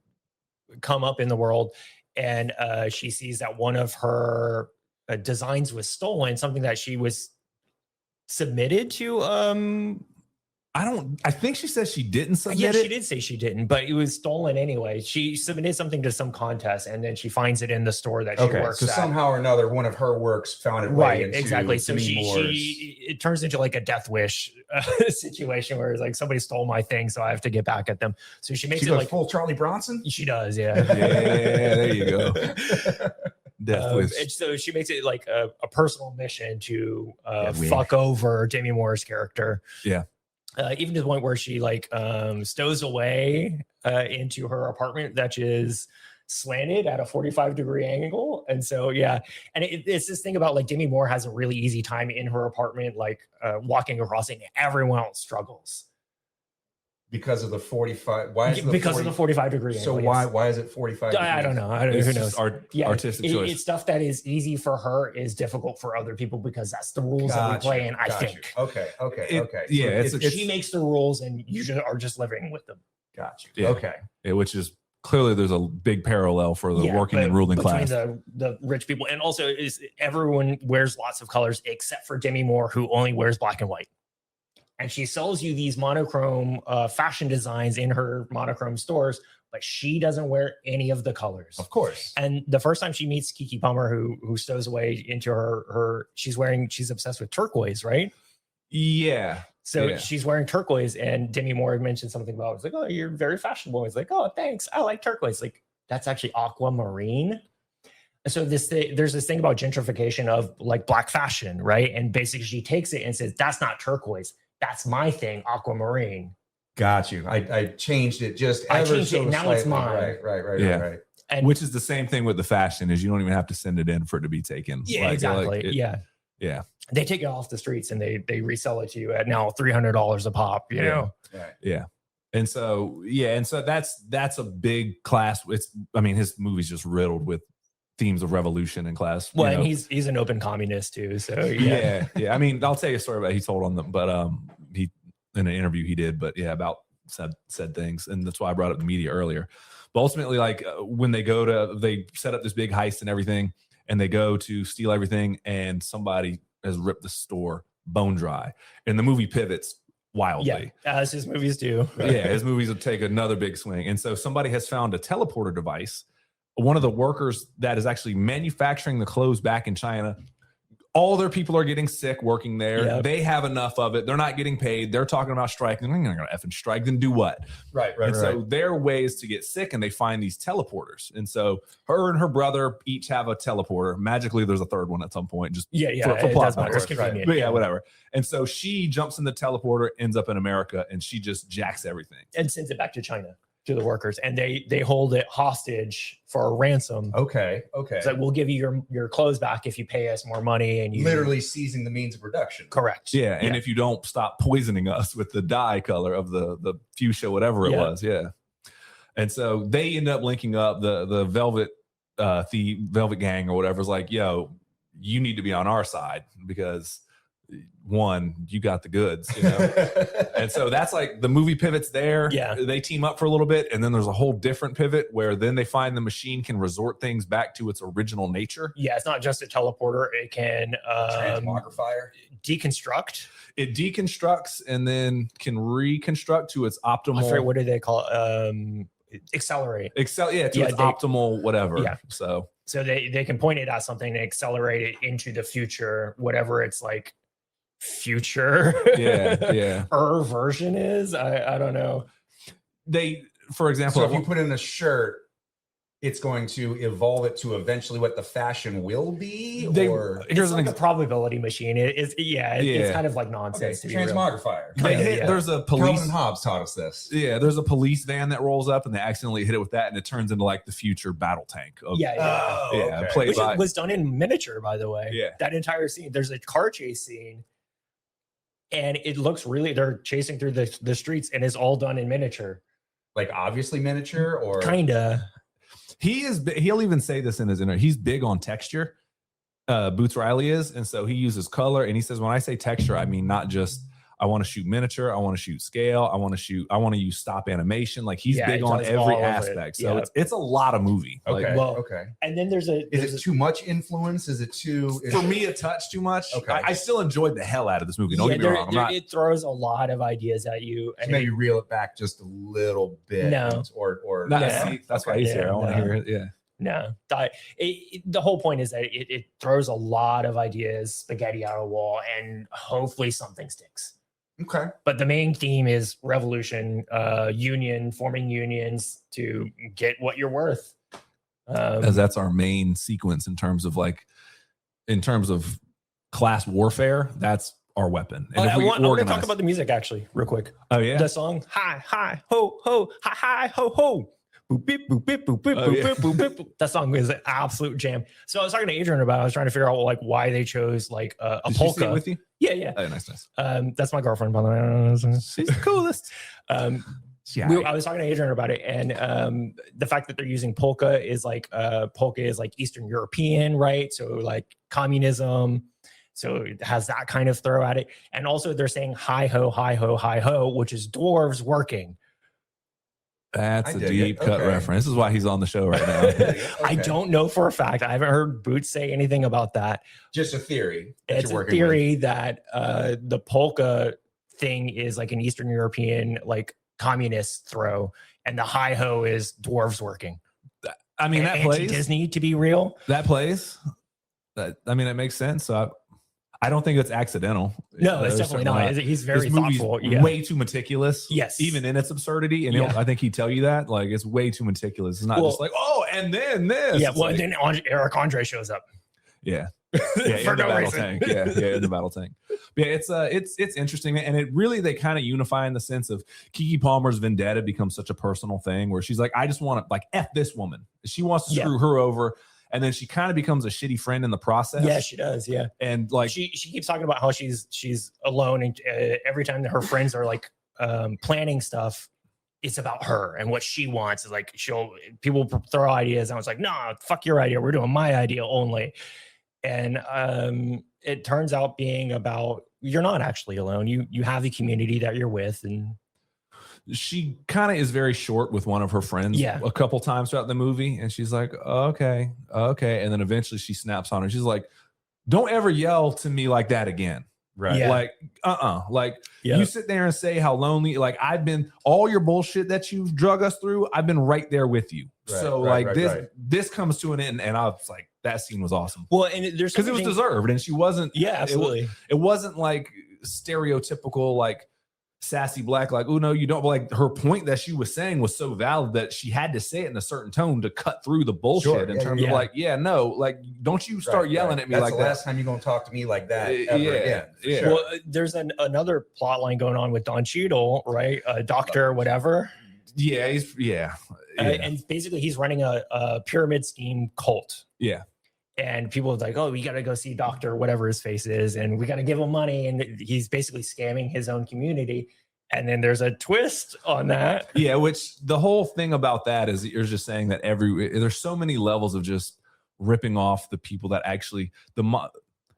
come up in the world. And she sees that one of her designs was stolen, something that she was submitted to I think she says she didn't submit Yeah, it. she did say she didn't, but it was stolen anyway. She submitted something to some contest, and then she finds it in the store that she works so at. somehow or another, one of her works found it Right, into exactly. So Demi it turns into like a death wish situation where it's like somebody stole my thing, so I have to get back at them. So she makes it goes like full Charlie Bronson. she does, yeah. Yeah, there you go. Death wish. And so she makes it like a personal mission to we- fuck over Demi Moore's character. Yeah. Even to the point where she like stows away into her apartment that is slanted at a 45-degree angle. And so, yeah. And it's this thing about like Demi Moore has a really easy time in her apartment, like walking across it, and everyone else struggles. Because of the 45. Why is it because of the 45-degree So angle? why is it 45? I don't know. I don't know. It's Who just knows? artistic choice. It's stuff that is easy for her is difficult for other people because that's the rules that we play in, I think. Okay. Yeah, So She makes the rules and you are just living with them. Gotcha. Yeah. Okay. Yeah, which is clearly there's a big parallel for the working and ruling between class. the rich people. And also is everyone wears lots of colors except for Demi Moore, who only wears black and white. And she sells you these monochrome fashion designs in her monochrome stores, but she doesn't wear any of the colors. Of course. And the first time she meets Kiki Palmer, who stows away into her she's obsessed with turquoise, right? Yeah. So Yeah. she's wearing turquoise, and Demi Moore mentioned something about it's like, oh, you're very fashionable. It's like, oh, thanks, I like turquoise. Like that's actually aquamarine. And so there's this thing about gentrification of like black fashion, right? And basically she takes it and says, that's not turquoise. That's my thing, aquamarine. Got you. I changed it just I ever changed so it. Now it's slightly. mine. Right. And Which is the same thing with the fashion is you don't even have to send it in for it to be taken. yeah, Like, exactly. Yeah. They take it off the streets and they resell it to you at now $300 a pop, you know? Right. Yeah. And so that's a big class. His movie's just riddled with themes of revolution and class. Well, and he's an open communist too. So yeah. I mean, I'll tell you a story about he told on them, but he in an interview he did, but yeah, about said things, and that's why I brought up the media earlier. But ultimately, like when they set up this big heist and everything, and they go to steal everything, and somebody has ripped the store bone dry, and the movie pivots wildly. Yeah, as his movies do. Yeah, his movies will take another big swing, and so somebody has found a teleporter device. One of the workers that is actually manufacturing the clothes back in China, all their people are getting sick working there. Yep. They have enough of it. They're not getting paid. They're talking about striking. They're not going to effing strike. Then do what? Right. So there are ways to get sick, and they find these teleporters. And so her and her brother each have a teleporter. Magically, there's a third one at some point. Just for plot purposes. Convenient. But yeah, whatever. And so she jumps in the teleporter, ends up in America, and she just jacks everything And sends it back to China to the workers, and they hold it hostage for a ransom. Okay. It's like, we'll give you your clothes back if you pay us more money. And you Literally seizing the means of production. correct. Yeah, and if you don't stop poisoning us with the dye color of the fuchsia, whatever it was, And so they end up linking up. The Velvet Velvet Gang or whatever is like, yo, you need to be on our side because one, you got the goods, you know. And so that's like the movie pivots there. Yeah, they team up for a little bit, and then there's a whole different pivot where then they find the machine can resort things back to its original nature. Yeah, it's not just a teleporter; it can transmogrifier, deconstruct. It deconstructs and then can reconstruct to its optimal. I forget, what do they call it? Accelerate. Its optimal whatever. Yeah. So they can point it at something and accelerate it into the future, whatever it's like. Future version is I don't know. They, for example, so if you put in a shirt, it's going to evolve it to eventually what the fashion will be. Here's like a probability machine. It's kind of like nonsense. Okay, transmogrifier. There's a police. Calvin Hobbes taught us this. Yeah, there's a police van that rolls up and they accidentally hit it with that, and it turns into like the future battle tank. Which was done in miniature, by the way. Yeah, that entire scene. There's a car chase scene. And it looks they're chasing through the streets, and it's all done in miniature. Like obviously miniature, or kinda. He'll even say this in his interview. He's big on texture. Boots Riley is, and so he uses color. And he says, when I say texture, I mean not just I want to shoot miniature. I want to shoot scale. I want to use stop animation. Like he's big on every aspect. So it's a lot of movie. Okay. Like, okay. And then is it too much influence? Is it too? For me, a touch too much. Okay. I still enjoyed the hell out of this movie. Don't get me wrong. It throws a lot of ideas at you. And maybe reel it back just a little bit. No. Or that's why he's here. I want to hear it. Yeah. No, the whole point is that it throws a lot of ideas, spaghetti out of the wall, and hopefully something sticks. Okay. But the main theme is revolution, forming unions to get what you're worth. As that's our main sequence in terms of class warfare. That's our weapon. And I want to talk about the music actually, real quick. Oh yeah, the song "Hi Hi Ho Ho Hi Hi Ho Ho." Boop, beep, boop, beep, boop, beep, boop, beep, boop, beep, boop. That song is an absolute jam. So I was talking to Adrian about it. I was trying to figure out like why they chose like a polka. She sing with you? Yeah. Oh, nice. That's my girlfriend, by the way. She's the coolest. I was talking to Adrian about it, and the fact that they're using polka is like Eastern European, right? So like communism. So it has that kind of throw at it. And also they're saying hi ho, hi ho, hi ho, which is dwarves working. That's a deep cut reference. This is why he's on the show right now. Okay. I don't know for a fact. I haven't heard Boots say anything about that. Just a theory. It's a theory that the polka thing is like an Eastern European, like communist throw, and the hi ho is dwarves working. I mean, that plays. Disney to be real. That plays. It makes sense. So I don't think it's accidental. No, it's definitely not. He's very thoughtful. Way too meticulous. Yes. Even in its absurdity. And I think he'd tell you that. Like, it's way too meticulous. It's not just like, oh, and then this. Yeah, and then Eric Andre shows up. Yeah. Yeah, in the battle tank. Yeah, in the battle tank. But yeah, it's interesting. And it really, they kind of unify in the sense of Kiki Palmer's vendetta becomes such a personal thing where she's like, I just want to, like, F this woman. She wants to screw her over. And then she kind of becomes a shitty friend in the process. Yeah, she does. Yeah, and like she keeps talking about how she's alone, and every time that her friends are like planning stuff, it's about her and what she wants. Is like people throw ideas, and I was like, nah, fuck your idea. We're doing my idea only. And it turns out being about you're not actually alone. You have the community that you're with, and she kind of is very short with one of her friends a couple times throughout the movie. And she's like, okay. And then eventually she snaps on her. She's like, don't ever yell to me like that again. Right. Yeah. Like, like you sit there and say how lonely, like I've been all your bullshit that you've drug us through. I've been right there with you. This comes to an end. And I was like, that scene was awesome. Well, and there's because it was deserved. And she wasn't, absolutely. It wasn't like stereotypical, like, sassy black, like, oh no, you don't. But like her point that she was saying was so valid that she had to say it in a certain tone to cut through the bullshit in terms of like, like, don't you start yelling at me like that. That's the last time you're gonna talk to me like that ever again. Yeah. Sure. Well, there's another plot line going on with Don Cheadle, right? Doctor, whatever. Yeah, and basically he's running a pyramid scheme cult. Yeah. And people are like, oh, we got to go see Doctor, whatever his face is, and we got to give him money. And he's basically scamming his own community. And then there's a twist on that. Yeah, which the whole thing about that is you're just saying that there's so many levels of just ripping off the people that actually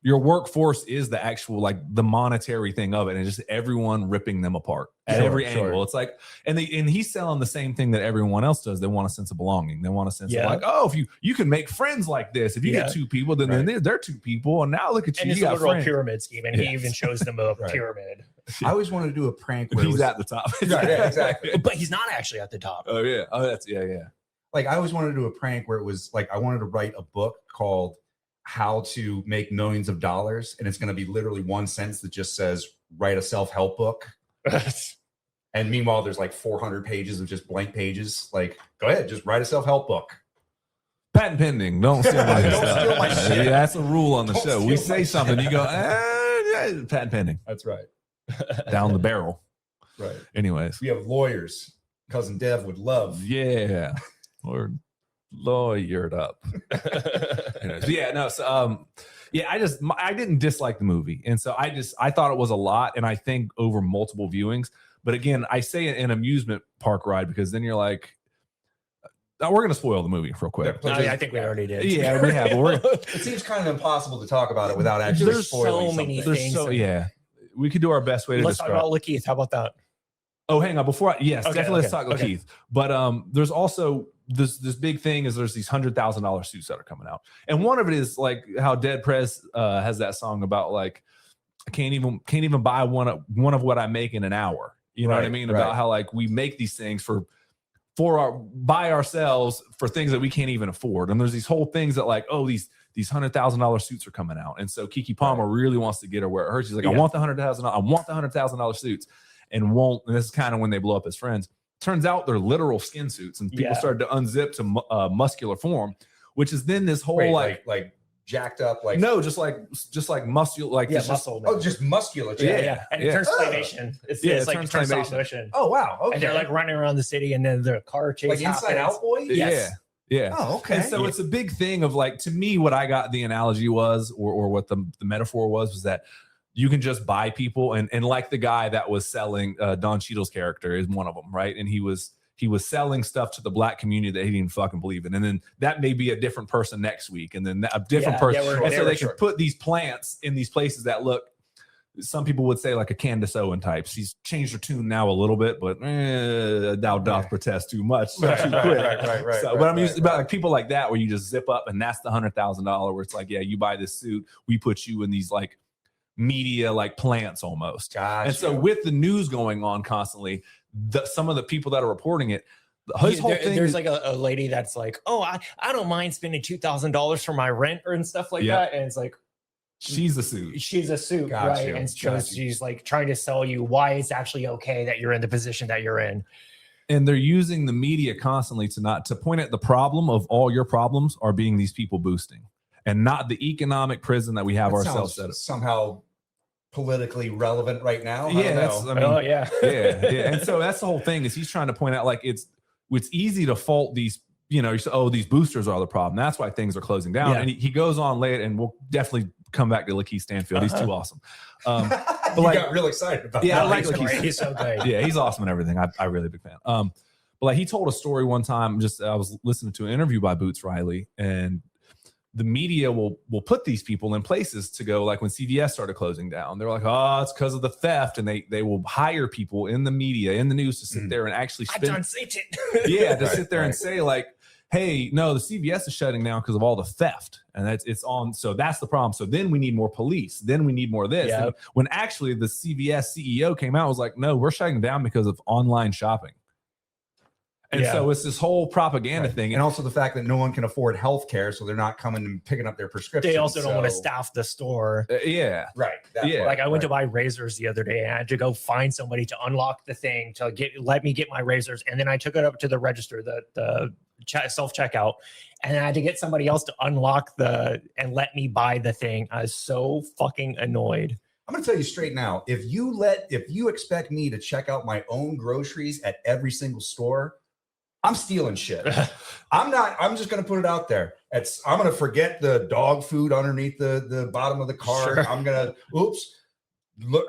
your workforce is the actual, like, the monetary thing of it, and just everyone ripping them apart at every angle. It's like, and he's selling the same thing that everyone else does. They want a sense of belonging. They want a sense of like, oh, if you can make friends like this, if you get two people, then they're two people, and now look at you. And it's you a got literal pyramid scheme, and he even shows them a pyramid. I always wanted to do a prank where he's at the top. Yeah, exactly. But he's not actually at the top. Oh yeah. Oh, that's yeah. Like I always wanted to do a prank where it was like I wanted to write a book called How to Make Millions of Dollars, and it's going to be literally one sentence that just says write a self-help book. And meanwhile there's like 400 pages of just blank pages. Like, go ahead, just write a self-help book. Patent pending. Don't steal my steal my shit. Yeah, that's a rule on the show. We say something, you go, patent pending. That's right. Down the barrel. Right. Anyways, we have lawyers. Cousin Dev would love. Yeah. Or lawyered up. I didn't dislike the movie, and so I thought it was a lot, and I think over multiple viewings. But again, I say an amusement park ride because then you're like, we're gonna spoil the movie real quick. I think we already did. Yeah, we have. It seems kind of impossible to talk about it without actually spoiling something. Things. we could do our best way to Let's talk describe. about Lakeith. How about that? Oh, hang on. Before Okay, definitely let's talk okay. Lakeith. But there's also this big thing is there's these $100,000 suits that are coming out, and one of it is like how Dead Prez has that song about like I can't even buy one of what I make in an hour. You know what I mean? About how like we make these things by ourselves for things that we can't even afford, and there's these whole things that like these $100,000 suits are coming out, and so Kiki Palmer really wants to get her where it hurts. She's like, I want the $100,000 suits. And this is kind of when they blow up as friends. Turns out they're literal skin suits, and people started to unzip to muscular form, which is then this whole like jacked up, like no, just like muscular, like muscle. just musculature. Yeah. And it turns claymation. It's like it turns stop motion. Oh wow, okay. And they're like running around the city, and then the car chase like Inside Out Boy. Yes. Yeah. Oh, okay. And so it's a big thing of like, to me, what I got the analogy was, or what the metaphor was that you can just buy people, and like the guy that was selling Don Cheadle's character is one of them, right? And he was selling stuff to the black community that he didn't fucking believe in, and then that may be a different person next week, and then a different person, and so they can put these plants in these places that look. Some people would say like a Candace Owen type. She's changed her tune now a little bit, but thou doth protest too much. Too quick. Right. So, but I'm used about like people like that where you just zip up, and that's the $100,000 where it's like, yeah, you buy this suit, we put you in these like media like plants almost. Gotcha. And so with the news going on constantly, some of the people that are reporting it, his whole thing there's like a lady that's like, I don't mind spending $2,000 for my rent and stuff like that, and it's like she's a suit, right? And so she's like trying to sell you why it's actually okay that you're in the position that you're in. And they're using the media constantly to point at the problem of all your problems are being these people boosting, and not the economic prison that we have ourselves set up. Somehow politically relevant right now. Yeah. And so that's the whole thing is he's trying to point out like it's easy to fault these, these boosters are the problem. That's why things are closing down. And he goes on later, and we'll definitely come back to Lakeith Stanfield. He's too awesome. But like, got real excited about that. I like Lakeith. He's so good. Yeah, he's awesome and everything. I'm really a big fan. But like he told a story one time, I was listening to an interview by Boots Riley, and the media will put these people in places to go, like when CVS started closing down, they're like, it's because of the theft. And they will hire people in the media, in the news to sit there and actually spend. Sit there and say like, hey, no, the CVS is shutting down because of all the theft. And it's on. So that's the problem. So then we need more police. Then we need more of this. Yeah. When actually the CVS CEO came out and was like, no, we're shutting down because of online shopping. And so it's this whole propaganda thing. And also the fact that no one can afford health care, so they're not coming and picking up their prescriptions. They also don't want to staff the store. Like I went to buy razors the other day, and I had to go find somebody to unlock the thing to let me get my razors. And then I took it up to the register, the self-checkout, and I had to get somebody else to unlock and let me buy the thing. I was so fucking annoyed. I'm going to tell you straight now, if you expect me to check out my own groceries at every single store, I'm stealing shit. I'm just going to put it out there. I'm going to forget the dog food underneath the bottom of the cart. Sure. I'm going to, look,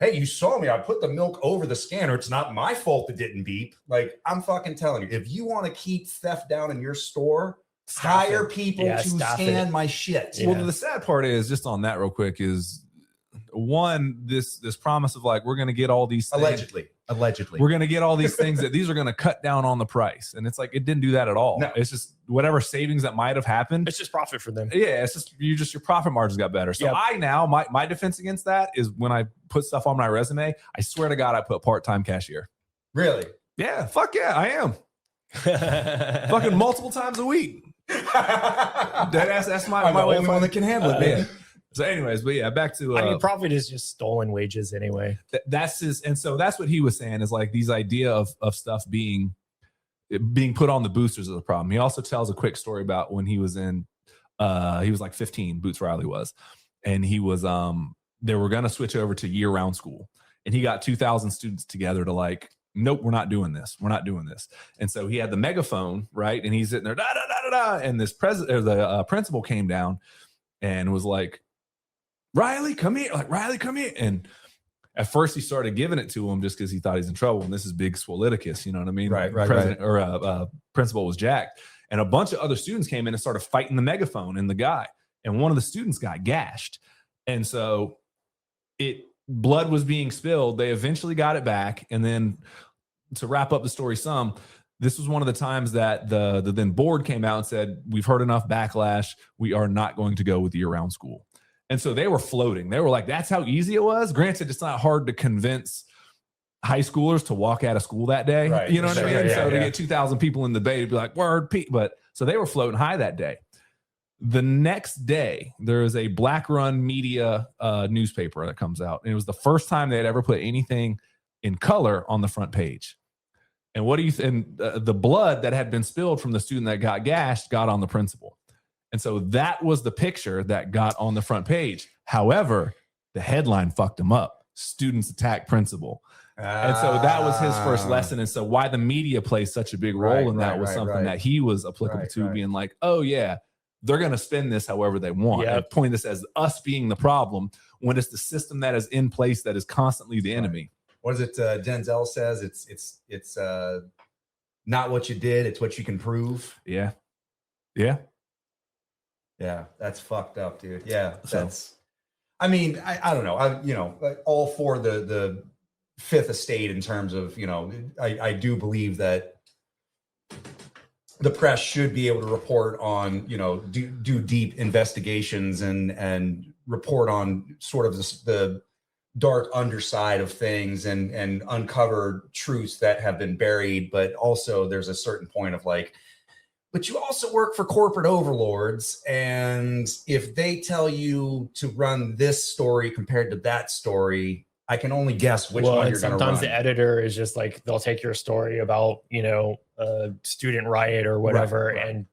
hey, you saw me. I put the milk over the scanner. It's not my fault it didn't beep. Like, I'm fucking telling you, if you want to keep theft down in your store, hire people to scan my shit. Yeah. Well, the sad part is, just on that real quick, is one, this promise of like, we're going to get all these things. Allegedly, we're going to get all these things that these are going to cut down on the price. And it's like, it didn't do that at all. No. It's just whatever savings that might've happened. It's just profit for them. Yeah. It's just, your profit margins got better. So my defense against that is when I put stuff on my resume, I swear to God, I put part-time cashier. Really? Yeah. Fuck yeah. I am. Fucking multiple times a week. That's my way of one that can handle it, man. So anyways, but yeah, back to profit is just stolen wages anyway. That's his, and so that's what he was saying is like these idea of stuff being put on the boosters is the problem. He also tells a quick story about when he was like 15, Boots Riley was, and he was they were gonna switch over to year-round school, and he got 2,000 students together to like, nope, we're not doing this. And so he had the megaphone, right? And he's sitting there, da da da da da, and this the principal came down and was like, Riley, come here. And at first he started giving it to him just because he thought he's in trouble. And this is big Swoliticus, you know what I mean? Right. Or principal was jacked. And a bunch of other students came in and started fighting the megaphone and the guy. And one of the students got gashed. And so it blood was being spilled. They eventually got it back. And then to wrap up the story some, this was one of the times that the then board came out and said, we've heard enough backlash. We are not going to go with year-round school. And so they were floating. They were like, that's how easy it was. Granted, it's not hard to convince high schoolers to walk out of school that day. Right. You know what I mean? Yeah, so to yeah. get 2,000 people in the bay to be like, word, Pete. But so they were floating high that day. The next day, there is a Black Run Media newspaper that comes out. And it was the first time they had ever put anything in color on the front page. And what do you think? The blood that had been spilled from the student that got gashed got on the principal. And so that was the picture that got on the front page. However, the headline fucked him up. Students attack principal. And so that was his first lesson. And so why the media plays such a big role in that was something that he was applicable to, being like, oh yeah, they're going to spin this however they want. And point this as us being the problem when it's the system that is in place that is constantly the enemy. What is it? Denzel says it's not what you did, it's what you can prove. Yeah. That's fucked up, dude. Yeah, that's. I mean, I don't know. All for the Fifth Estate in terms of, I do believe that the press should be able to report on, do deep investigations and report on sort of the dark underside of things and uncover truths that have been buried. But also there's a certain point of like, but you also work for corporate overlords. And if they tell you to run this story compared to that story, I can only guess which one you're going to run. Sometimes the editor is just like, they'll take your story about, a student riot or whatever and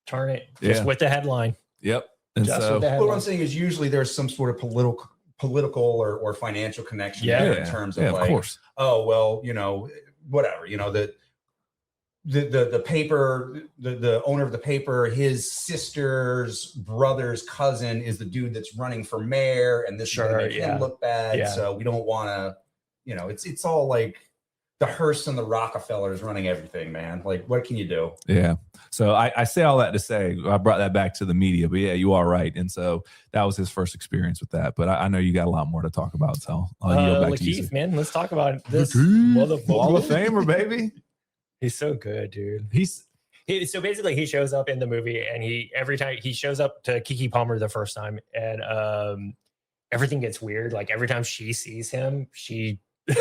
turn it just with the headline. Yep. And just so with the what headline. I'm saying is usually there's some sort of political or financial connection there in terms of like, course. Oh, well, whatever, the paper, the owner of the paper, his sister's brother's cousin is the dude that's running for mayor, and this is gonna make him look bad. So we don't want to, it's all like the Hearst and the Rockefellers running everything, man. Like, what can you do? Yeah. So I say all that to say, I brought that back to the media, but yeah, you are right. And so that was his first experience with that. But I know you got a lot more to talk about. So I'll yield back to you. Lakeith, man, let's talk about this motherfucker. Hall of Famer, baby. He's so good, dude. So basically he shows up in the movie, and every time he shows up to Kiki Palmer the first time, and everything gets weird. Like every time she sees him, she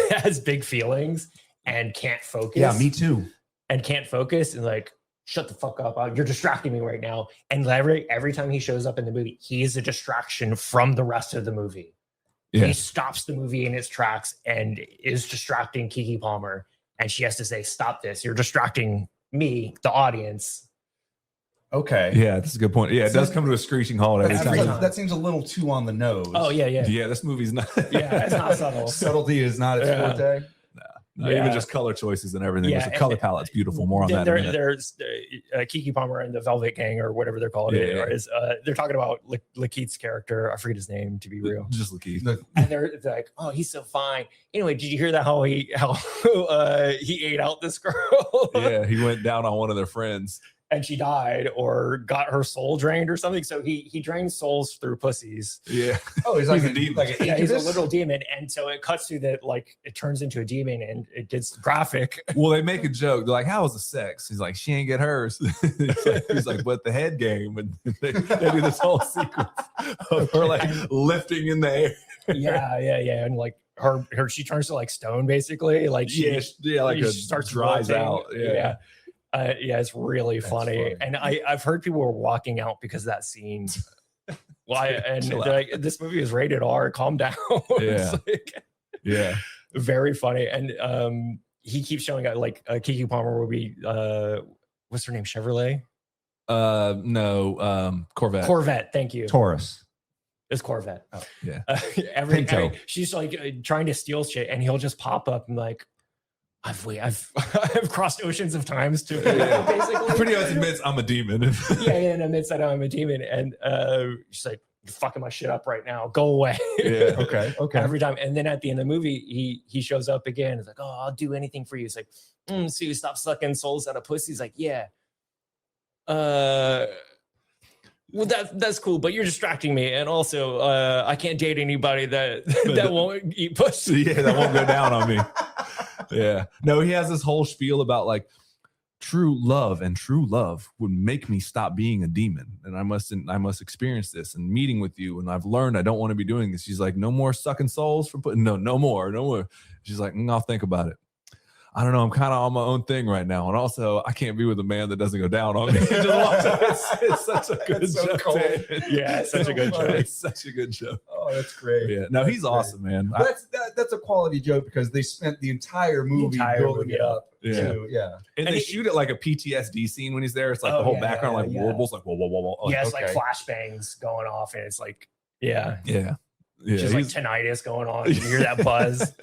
has big feelings and can't focus. Yeah, me too. And can't focus and like, shut the fuck up. You're distracting me right now. And every time he shows up in the movie, he is a distraction from the rest of the movie. Yeah. He stops the movie in its tracks and is distracting Kiki Palmer. And she has to say, stop this. You're distracting me, the audience. Okay. Yeah, that's a good point. Yeah, it does come to a screeching halt every time. That seems a little too on the nose. Oh, yeah. Yeah, this movie's not. Yeah, it's not subtle. Subtlety is not its forte. Not even just color choices and everything. The color palette's beautiful. More on that. There's Kiki Palmer and the Velvet Gang, or whatever they're called. They're talking about Lakeith's character. I forget his name, to be real. Just Lakeith. And they're like, "Oh, he's so fine." Anyway, did you hear that? How he ate out this girl? Yeah, he went down on one of their friends, and she died or got her soul drained or something. So he drains souls through pussies. Yeah. Oh, he's like a demon. He's a literal demon. And so it cuts to that, like it turns into a demon, and it gets graphic. Well, they make a joke. They're like, "How was the sex?" He's like, "She ain't get hers." he's like, "But the head game." And they do this whole sequence of her like lifting in the air. Yeah. And like her she turns to like stone, basically. Like she starts dries out. Yeah. It's really funny. And I've heard people were walking out because of that scene. Why? And they're like, this movie is rated R. Calm down. Yeah. Very funny. And he keeps showing up. Like Kiki Palmer will be what's her name? Chevrolet? No, Corvette. Corvette. Thank you. Taurus. It's Corvette. Oh, yeah. She's like trying to steal shit, and he'll just pop up and like, I've crossed oceans of times to basically. Pretty much admits I'm a demon. And admits that I'm a demon, and she's like, "You're fucking my shit up right now. Go away." Yeah. Okay. Every time, and then at the end of the movie, he shows up again. It's like, "Oh, I'll do anything for you." It's like, "So you stop sucking souls out of pussy?" He's like, "Yeah." well, that's cool, but you're distracting me, and also I can't date anybody that won't eat pussy. Yeah, that won't go down on me. Yeah. No, he has this whole spiel about like true love would make me stop being a demon, and I must experience this and meeting with you, and I've learned I don't want to be doing this. She's like, no more sucking souls from putting no more. She's like, I'll think about it. I don't know. I'm kind of on my own thing right now. And also, I can't be with a man that doesn't go down on me. It's such a good so joke. Yeah, it's such a good joke. It's such a good joke. Oh, that's great. Yeah. No, he's awesome, man. That's a quality joke because they spent the entire movie building it up. Yeah. And they shoot it like a PTSD scene when he's there. It's like the whole background, like warbles, like whoa. Yeah, it's like flashbangs going off, and it's like, yeah. Just like tinnitus going on. You hear that buzz.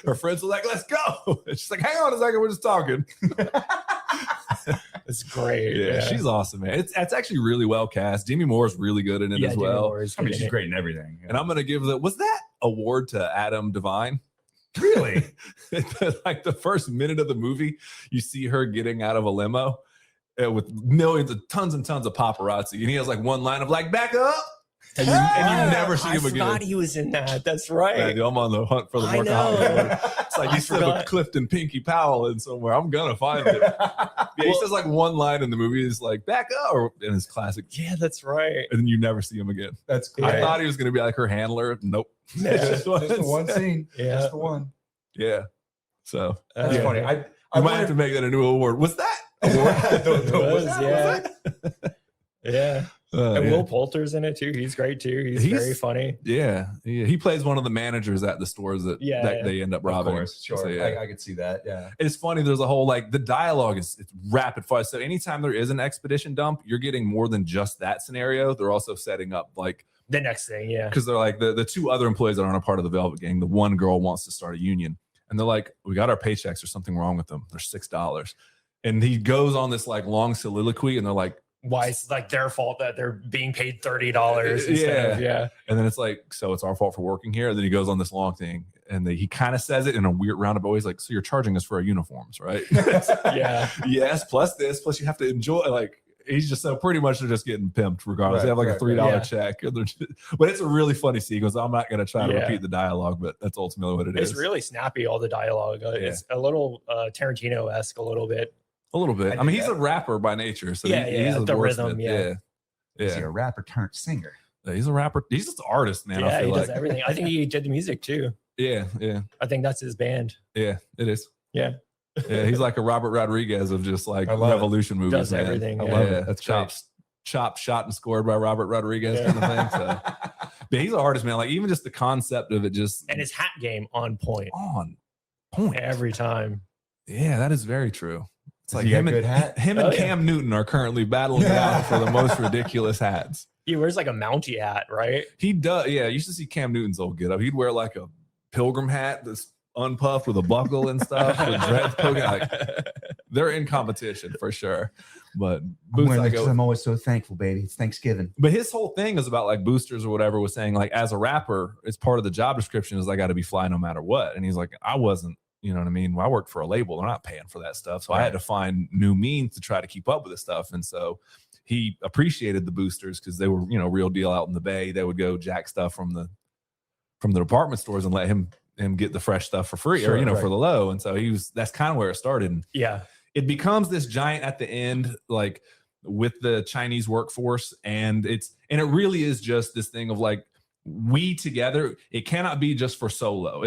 Her friends are like, let's go. And she's like, hang on a second, we're just talking. It's great. Yeah, she's awesome, man. It's actually really well cast. Demi Moore's really good in it as well. I mean, she's great in everything. And I'm gonna give was that award to Adam Devine? Really? Like the first minute of the movie, you see her getting out of a limo with tons and tons of paparazzi, and he has like one line of like, back up. And you never see him again. I forgot he was in that. That's right. Yeah, dude, I'm on the hunt for the workaholic. It's like you said with Clifton Pinky Powell in somewhere. I'm gonna find it. He says like one line in the movie is like back up, or in his classic. Yeah, that's right. And then you never see him again. That's cool. I thought he was gonna be like her handler. Nope. Yeah, just the one scene. Yeah, just the one. Yeah. So that's funny. I might have to make that a new award. Was that award? Yeah. And Will Poulter's in it too. He's great too. He's very funny. Yeah. He plays one of the managers at the stores that they end up robbing. Of course, sure. So, I could see that. Yeah. It's funny. There's a whole like the dialogue it's rapid fire. So anytime there is an expedition dump, you're getting more than just that scenario. They're also setting up like the next thing. Yeah. Because they're like the two other employees that aren't a part of the Velvet Gang. The one girl wants to start a union, and they're like, we got our paychecks. There's something wrong with them. They're $6. And he goes on this like long soliloquy, and they're like, why it's like their fault that they're being paid $30 instead of, and then it's like, so it's our fault for working here. And then he goes on this long thing, and he kind of says it in a weird roundabout way. He's like, so you're charging us for our uniforms, right? Yes, plus this, plus you have to enjoy, like, he's just so pretty much they're just getting pimped regardless. They have like a $3 check, but it's a really funny sequence. I'm not going to try to repeat the dialogue, but that's ultimately what it is. It's really snappy, all the dialogue. It's a little Tarantino-esque, a little bit. A little bit. I mean, he's a rapper by nature. So he's the rhythm. Is he a rapper turned singer? He's a rapper. He's just an artist, man. Yeah, he does everything. I think he did the music too. Yeah. I think that's his band. Yeah, it is. Yeah. Yeah, he's like a Robert Rodriguez of just like revolution movies. Does everything. I love it. That's chopped, shot, and scored by Robert Rodriguez kind of thing. So, but he's an artist, man. Like even just the concept of it, and his hat game on point. Every time. Yeah, that is very true. It's like him and Cam Newton are currently battling it out for the most ridiculous hats. He wears like a Mountie hat, right? He does. Yeah, you should see Cam Newton's old get up. He'd wear like a pilgrim hat that's unpuffed with a buckle and stuff. With dreads poking. Like, they're in competition for sure. But I'm always so thankful, baby. It's Thanksgiving. But his whole thing is about like boosters or whatever, was saying like as a rapper, it's part of the job description is I got to be fly no matter what. And he's like, I wasn't. You know what I mean? Well, I worked for a label. They're not paying for that stuff. So I had to find new means to try to keep up with this stuff. And so he appreciated the boosters because they were, real deal out in the Bay. They would go jack stuff from the department stores and let him get the fresh stuff for free for the low. And so that's kind of where it started. And it becomes this giant at the end, like with the Chinese workforce. And it really is just this thing of like, we together, it cannot be just for solo.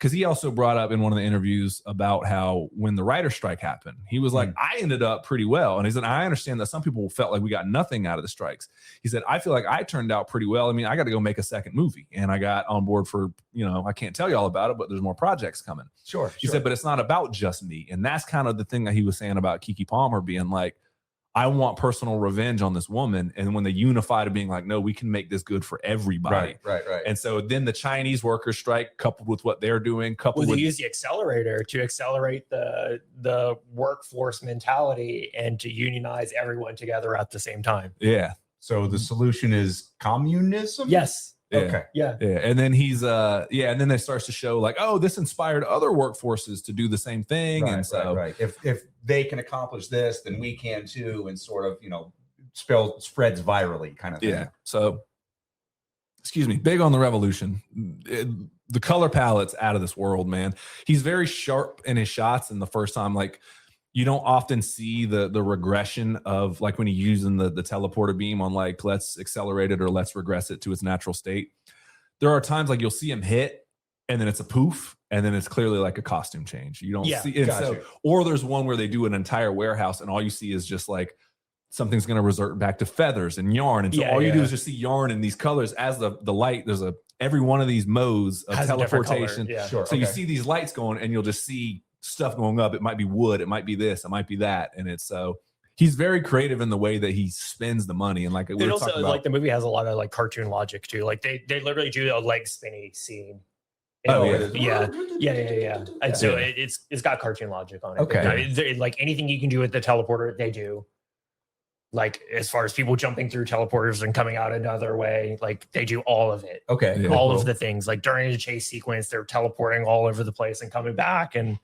Because he also brought up in one of the interviews about how when the writer's strike happened, he was like, I ended up pretty well. And he said, I understand that some people felt like we got nothing out of the strikes. He said, I feel like I turned out pretty well. I mean, I got to go make a second movie. And I got on board for, I can't tell you all about it, but there's more projects coming. Sure. He said, but it's not about just me. And that's kind of the thing that he was saying about Kiki Palmer being like, I want personal revenge on this woman. And when they unify to being like, no, we can make this good for everybody. Right. And so then the Chinese workers strike, coupled with what they're doing, they use the accelerator to accelerate the workforce mentality and to unionize everyone together at the same time. Yeah. So the solution is communism? Yes. Yeah. Okay. Yeah. And then and then it starts to show like, oh, this inspired other workforces to do the same thing. Right. If they can accomplish this, then we can too. And sort of, spreads virally kind of thing. Yeah. So, excuse me, big on the revolution. The color palette's out of this world, man. He's very sharp in his shots. And the first time, like, you don't often see the regression of like when he's using the teleporter beam on like, let's accelerate it or let's regress it to its natural state. There are times like you'll see him hit and then it's a poof and then it's clearly like a costume change. You don't see it. So, or there's one where they do an entire warehouse and all you see is just like something's going to revert back to feathers and yarn. And so all you do is just see yarn in these colors as the light. There's every one of these modes of teleportation. So you see these lights going and you'll just see stuff going up. It might be wood, it might be this, it might be that, and it's so he's very creative in the way that he spends the money. And like we also like the movie has a lot of like cartoon logic too. Like they literally do a leg spinny scene. Yeah. And so it's got cartoon logic on it. Okay, like anything you can do with the teleporter, they do. Like as far as people jumping through teleporters and coming out another way, like they do all of it. All of the things. Like during the chase sequence, they're teleporting all over the place and coming back. And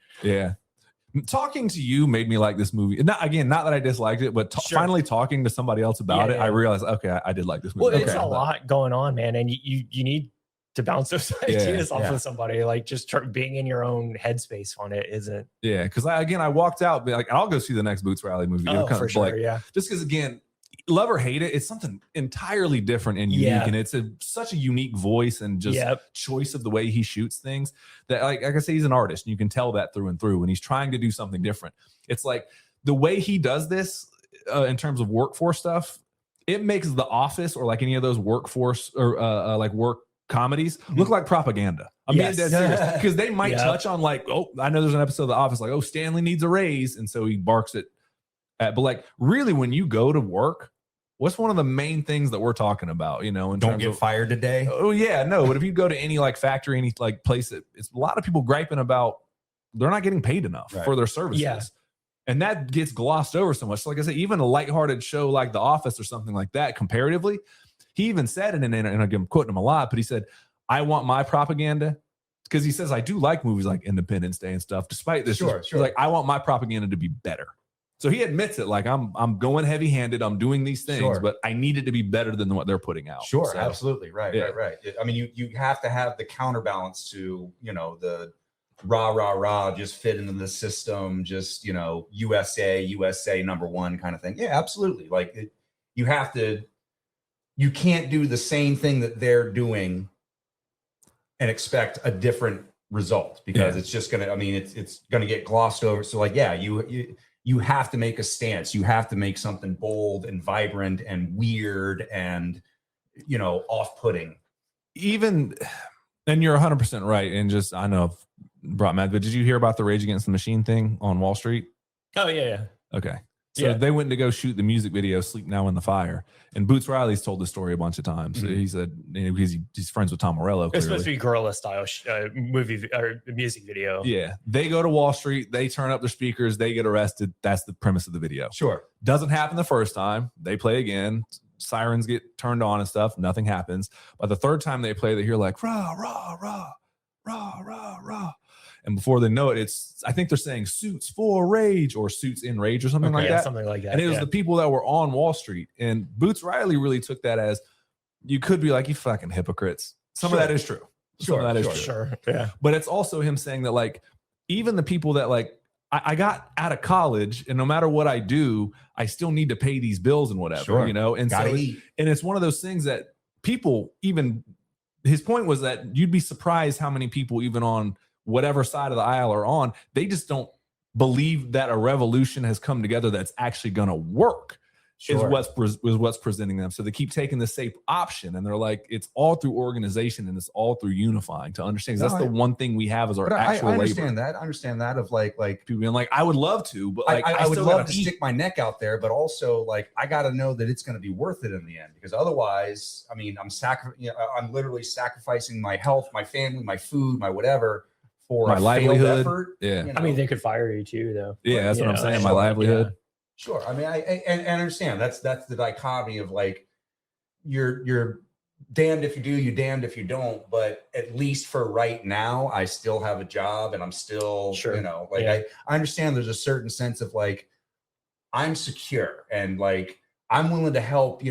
talking to you made me like this movie. Not that I disliked it, but finally talking to somebody else about it, I realized, okay, I did like this movie. Well, it's a lot going on, man, and you need to bounce those ideas off of somebody. Like just being in your own headspace on it isn't. Yeah, because I walked out like I'll go see the next Boots Riley movie. For sure, like, just because again, love or hate it, it's something entirely different and unique, and it's such a unique voice and just choice of the way he shoots things that like I say, he's an artist and you can tell that through and through, and he's trying to do something different. It's like the way he does this in terms of workforce stuff, it makes The Office or like any of those workforce or like work comedies look like propaganda. I'm being dead serious because they might touch on like, oh, I know there's an episode of The Office like, oh, Stanley needs a raise, and so he barks it at, but like really when you go to work, what's one of the main things that we're talking about, you know, in don't get fired today. Oh yeah, no, but if you go to any like factory, any like place that it's a lot of people griping about they're not getting paid enough for their services. And that gets glossed over so much. So like I said, even a lighthearted show like The Office or something like that, comparatively, he even said it, and I'm quoting him a lot, but he said, I want my propaganda, because he says, I do like movies like Independence Day and stuff, despite this. Sure. Like, I want my propaganda to be better. So he admits it, like, I'm going heavy-handed, I'm doing these things, but I need it to be better than what they're putting out. Sure, so, absolutely. Right. I mean, you have to have the counterbalance to, you know, the rah, just fit into the system, just, you know, USA #1 kind of thing. Yeah, absolutely. Like, you can't do the same thing that they're doing and expect a different result, because it's just gonna, I mean, it's gonna get glossed over. So like, you have to make a stance. You have to make something bold and vibrant and weird and, you know, off-putting. Even, and you're 100% right. And just, I know I've brought mad, but did you hear about the Rage Against the Machine thing on Wall Street? Oh yeah. Okay. So they went to go shoot the music video "Sleep Now in the Fire," and Boots Riley's told this story a bunch of times. He said, you know, because he's friends with Tom Morello. It's supposed to be guerrilla style movie or music video. Yeah, they go to Wall Street, they turn up their speakers, they get arrested. That's the premise of the video. Sure, doesn't happen the first time. They play again, sirens get turned on and stuff. Nothing happens. But the third time they play, they hear like rah rah rah rah rah rah. And before they know it, I think they're saying suits for rage or suits in rage or something like that. Something like that. And it was the people that were on Wall Street. And Boots Riley really took that as, you could be like, you fucking hypocrites. Some of that is true. Some of that is true. Sure. Yeah. But it's also him saying that, like, even the people that, like, I got out of college and no matter what I do, I still need to pay these bills and whatever, you know? And gotta eat. And it's one of those things that people, even his point was that you'd be surprised how many people, even on whatever side of the aisle are on, they just don't believe that a revolution has come together that's actually going to work. Is what's presenting them. So they keep taking the safe option, and they're like, it's all through organization and it's all through unifying to understand. That's the one thing we have as our actual I understand labor. I understand that of like people being like, I would love to, but like I would love to stick my neck out there, but also like I got to know that it's going to be worth it in the end, because otherwise, I mean, I'm literally sacrificing my health, my family, my food, my whatever for my livelihood. Effort, you know? I mean, they could fire you too, though. Yeah, that's what I'm saying. My livelihood. Yeah. Sure. I mean, I understand that's the dichotomy of like, you're damned if you do, you damned if you don't. But at least for right now, I still have a job and I'm still, you know, like I understand there's a certain sense of like, I'm secure and like I'm willing to help,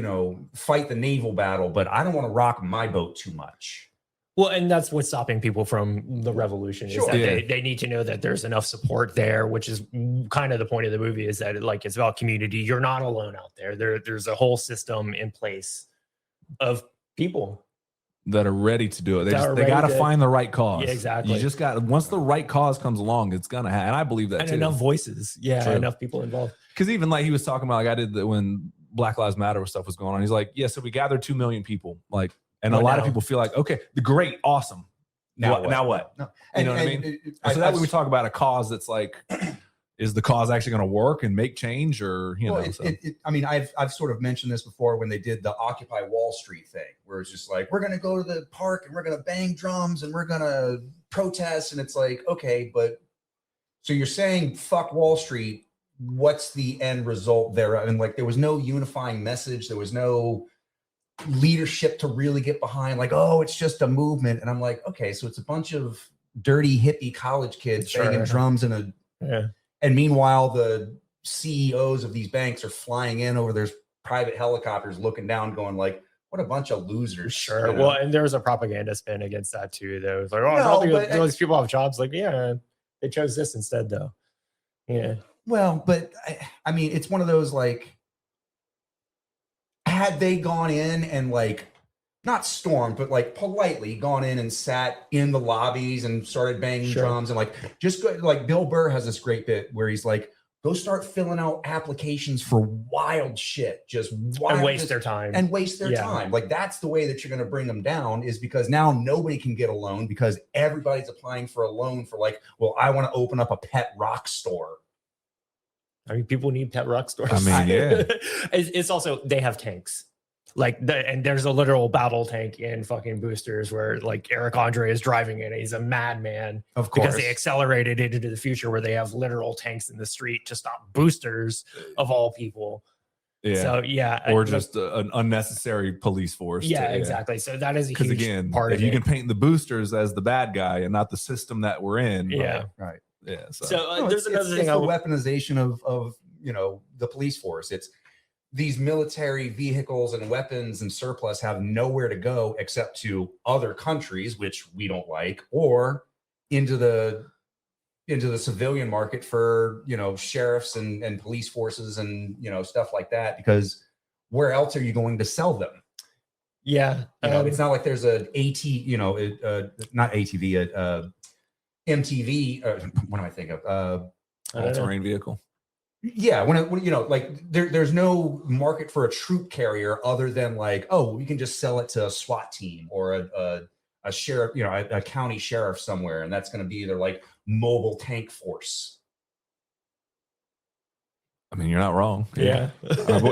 fight the naval battle, but I don't want to rock my boat too much. Well, and that's what's stopping people from the revolution is that they need to know that there's enough support there, which is kind of the point of the movie, is that it's about community. You're not alone out there. There's a whole system in place of people that are ready to do it. They got to find the right cause. Yeah, exactly. You just got, once the right cause comes along, it's going to happen. And I believe that and too. Enough voices. Yeah. True. Enough people involved. Because even like he was talking about, like I did that when Black Lives Matter stuff was going on. He's like, yeah, so we gathered 2 million people. Like, and a lot of people feel like, okay, the great, awesome. Now what? No. You know what I mean? So that when we talk about a cause that's like, is the cause actually going to work and make change, or I mean, I've sort of mentioned this before when they did the Occupy Wall Street thing, where it's just like, we're going to go to the park and we're going to bang drums and we're going to protest, and it's like, okay, but so you're saying fuck Wall Street? What's the end result there? I mean, like, there was no unifying message. There was no leadership to really get behind. Like, oh, it's just a movement, and I'm like, okay, so it's a bunch of dirty hippie college kids banging drums and meanwhile, the CEOs of these banks are flying in over their private helicopters, looking down, going like, "What a bunch of losers!" Sure. Well, and there was a propaganda spin against that too. Though it's like, oh, those people have jobs. Like, yeah, they chose this instead, though. Yeah. Well, but I mean, it's one of those like, had they gone in and like, not stormed, but like politely gone in and sat in the lobbies and started banging drums and like, just go, like Bill Burr has this great bit where he's like, go start filling out applications for wild shit, just wild, and waste their time. Like, that's the way that you're going to bring them down, is because now nobody can get a loan because everybody's applying for a loan for like, well, I want to open up a pet rock store. I mean, people need pet rock stores. I mean, yeah. It's also, they have tanks. Like, and there's a literal battle tank in fucking Boosters where like Eric Andre is driving it. He's a madman. Of course. Because they accelerated it into the future where they have literal tanks in the street to stop boosters of all people. Yeah. So, yeah. Or just an unnecessary police force. Yeah, exactly. So that is a huge again, part of it. You can paint the boosters as the bad guy and not the system that we're in. Yeah. Right. Yeah. So there's another thing. It's the weaponization of the police force. It's these military vehicles and weapons and surplus have nowhere to go except to other countries, which we don't like, or into the civilian market for sheriffs and police forces and stuff like that. Because where else are you going to sell them? Yeah, it's not like there's not ATV, MTV. What am I thinking of? All-terrain vehicle. Yeah, when like there's no market for a troop carrier other than like, oh, we can just sell it to a SWAT team or a sheriff, a county sheriff somewhere, and that's going to be their like mobile tank force. I mean, you're not wrong. Yeah.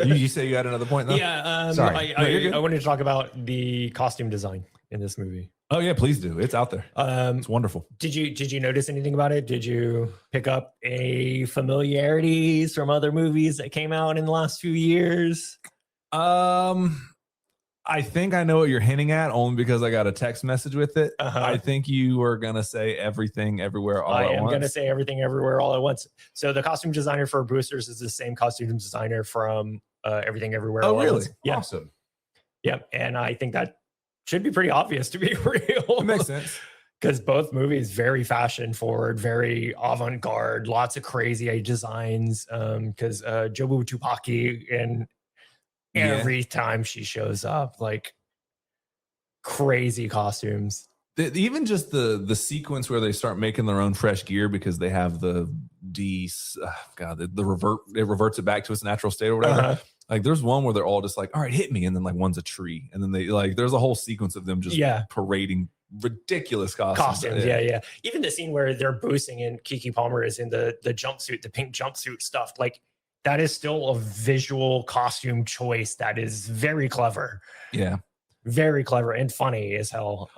You say you had another point, though? Yeah. Sorry. I wanted to talk about the costume design in this movie. Oh yeah, please do. It's out there. It's wonderful. Did you notice anything about it? Did you pick up any familiarities from other movies that came out in the last few years? I think I know what you're hinting at, only because I got a text message with it. I think you were gonna say Everything Everywhere All at Once. I am gonna say Everything Everywhere All at Once. So the costume designer for Boosters is the same costume designer from Everything Everywhere All at Once. Yeah. Awesome. Yep, and I think that should be pretty obvious to be real. It makes sense. Because both movies very fashion forward, very avant-garde, lots of crazy designs. Because Jobu Tupaki, and every time she shows up, like crazy costumes. Even just the sequence where they start making their own fresh gear because they have the reverts it back to its natural state or whatever. Like there's one where they're all just like, all right, hit me. And then like one's a tree. And then they like, there's a whole sequence of them just parading ridiculous costumes. Yeah. Even the scene where they're boosting and Kiki Palmer is in the jumpsuit, the pink jumpsuit stuff. Like that is still a visual costume choice that is very clever. Yeah. Very clever and funny as hell.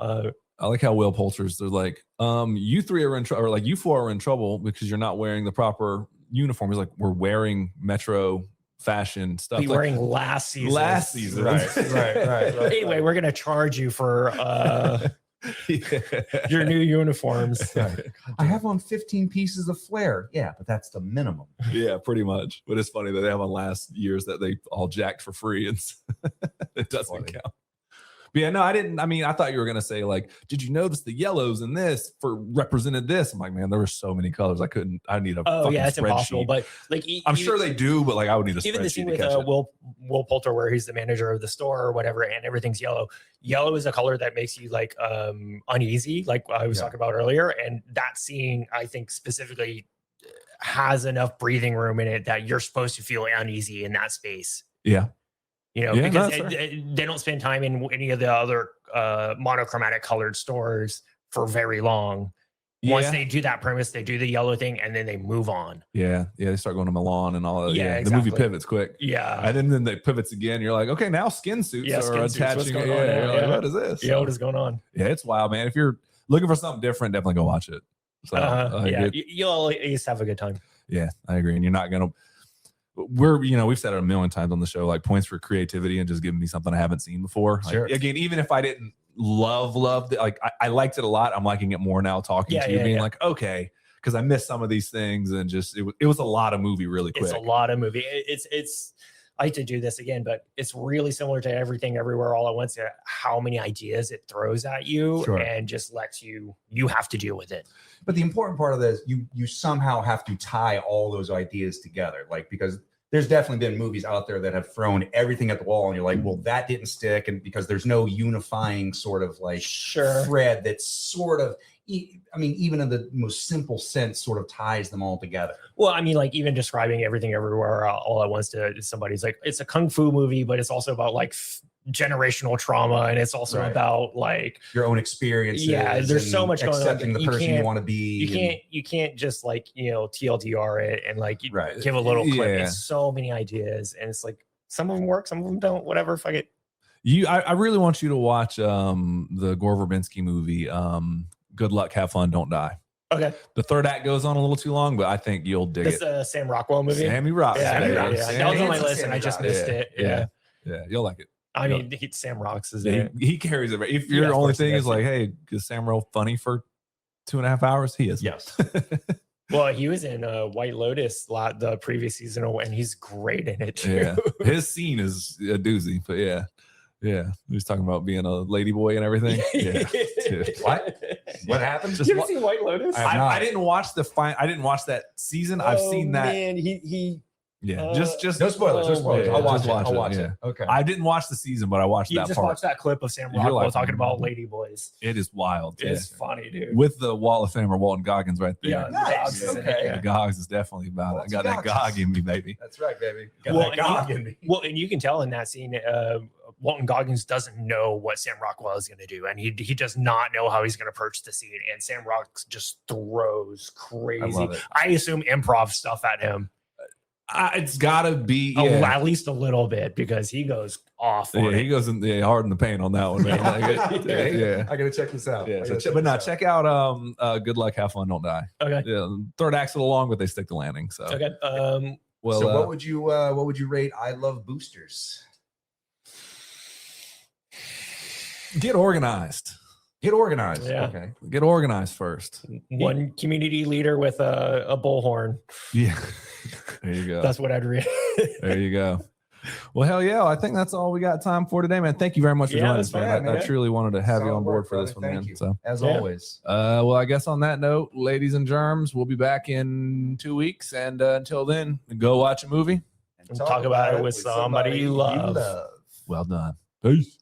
I like how Will Poulter's, they're like, you three are in trouble, or like you four are in trouble because you're not wearing the proper uniform. He's like, we're wearing Metro fashion stuff. Be wearing last season. Right. Anyway, we're gonna charge you for Your new uniforms. Right. I have on 15 pieces of flair. Yeah, but that's the minimum. Yeah, pretty much. But it's funny that they have on last year's that they all jacked for free, and it doesn't count. But yeah, no, I didn't. I mean, I thought you were gonna say like, did you notice the yellows in this represented this? I'm like, man, there were so many colors. I need a fucking it's impossible. spreadsheet. But like, I'm sure they do, but like, I would need a even the spreadsheet scene to with catch it. Will Poulter, where he's the manager of the store or whatever, and everything's yellow. Yellow is a color that makes you like uneasy, like I was talking about earlier. And that scene, I think specifically, has enough breathing room in it that you're supposed to feel uneasy in that space. Yeah. You know, because they don't spend time in any of the other monochromatic colored stores for very long. Once they do that premise, they do the yellow thing, and then they move on. Yeah, they start going to Milan and all that. Yeah, exactly. The movie pivots quick. Yeah, and then they pivots again. You're like, okay, now skin suits are attaching. Like, what is this? Yeah, what is going on? Yeah, it's wild, man. If you're looking for something different, definitely go watch it. So, you'll at least have a good time. Yeah, I agree. And you're not gonna. We've said it a million times on the show, like points for creativity and just giving me something I haven't seen before. Sure. Like, again, even if I didn't loved it, like I liked it a lot, I'm liking it more now talking to you, being like, okay, because I missed some of these things, and just it was a lot of movie really quick. It's a lot of movie. It's I hate to do this again, but it's really similar to Everything Everywhere All at Once. How many ideas it throws at you and just lets you have to deal with it. But the important part of this, you somehow have to tie all those ideas together, like, because there's definitely been movies out there that have thrown everything at the wall, and you're like, well, that didn't stick, and because there's no unifying sort of like thread that's sort of, I mean, even in the most simple sense, sort of ties them all together. Well, I mean, like even describing Everything Everywhere All at Once to somebody's like, it's a kung fu movie, but it's also about like generational trauma, and it's also about like your own experiences. Yeah, there's so much going on. Accepting the person you want to be. You can't just like, TLDR it and like give a little clip. It's so many ideas, and it's like some of them work, some of them don't. Whatever, fuck it. I really want you to watch the Gore Verbinski movie. Good Luck, Have Fun, Don't Die. Okay. The third act goes on a little too long, but I think you'll dig it. This Sam Rockwell movie. Sammy Rocks. Yeah, that was on my list, and I just missed it. Yeah, you'll like it. I mean, Sam Rocks is he carries it. If your only thing is like, hey, is Sam real funny for 2.5 hours? He is. Yes. Well, he was in White Lotus the previous season, and he's great in it too. Yeah, his scene is a doozy, but yeah. He was talking about being a lady boy and everything. Yeah. What happened? You ever seen White Lotus? I didn't watch I didn't watch that season. I've seen that. Man, he just no spoilers. No spoilers. Yeah, I'll watch it. Okay. I didn't watch the season, but I watched that part. Watch that clip of Sam Rockwell talking about lady boys. It is wild. It's funny, dude. With the Wall of Famer Walton Goggins right there. Yeah, nice. Okay. The Goggins is definitely about it. I got that Gog in me, baby. That's right, baby. Well, and you can tell in that scene, Walton Goggins doesn't know what Sam Rockwell is going to do, and he does not know how he's going to approach the scene. And Sam Rocks just throws crazy. I assume improv stuff at him. It's got to be at least a little bit, because he goes off. He goes in hard in the paint on that one, man. I gotta check this out. Check out Good Luck, Have Fun, Don't Die. Okay. Yeah, third act's a little long, but they stick the landing. So okay. So what would you rate I Love Boosters? Get organized. Get organized. Yeah. Okay. Get organized first. One community leader with a bullhorn. Yeah. There you go. That's what I'd read. There you go. Well, hell yeah. I think that's all we got time for today, man. Thank you very much for joining us, man. I truly wanted to have you on board for this one, man. So, as always. Well, I guess on that note, ladies and germs, we'll be back in 2 weeks. And until then, go watch a movie and talk about it with somebody you love. Well done. Peace.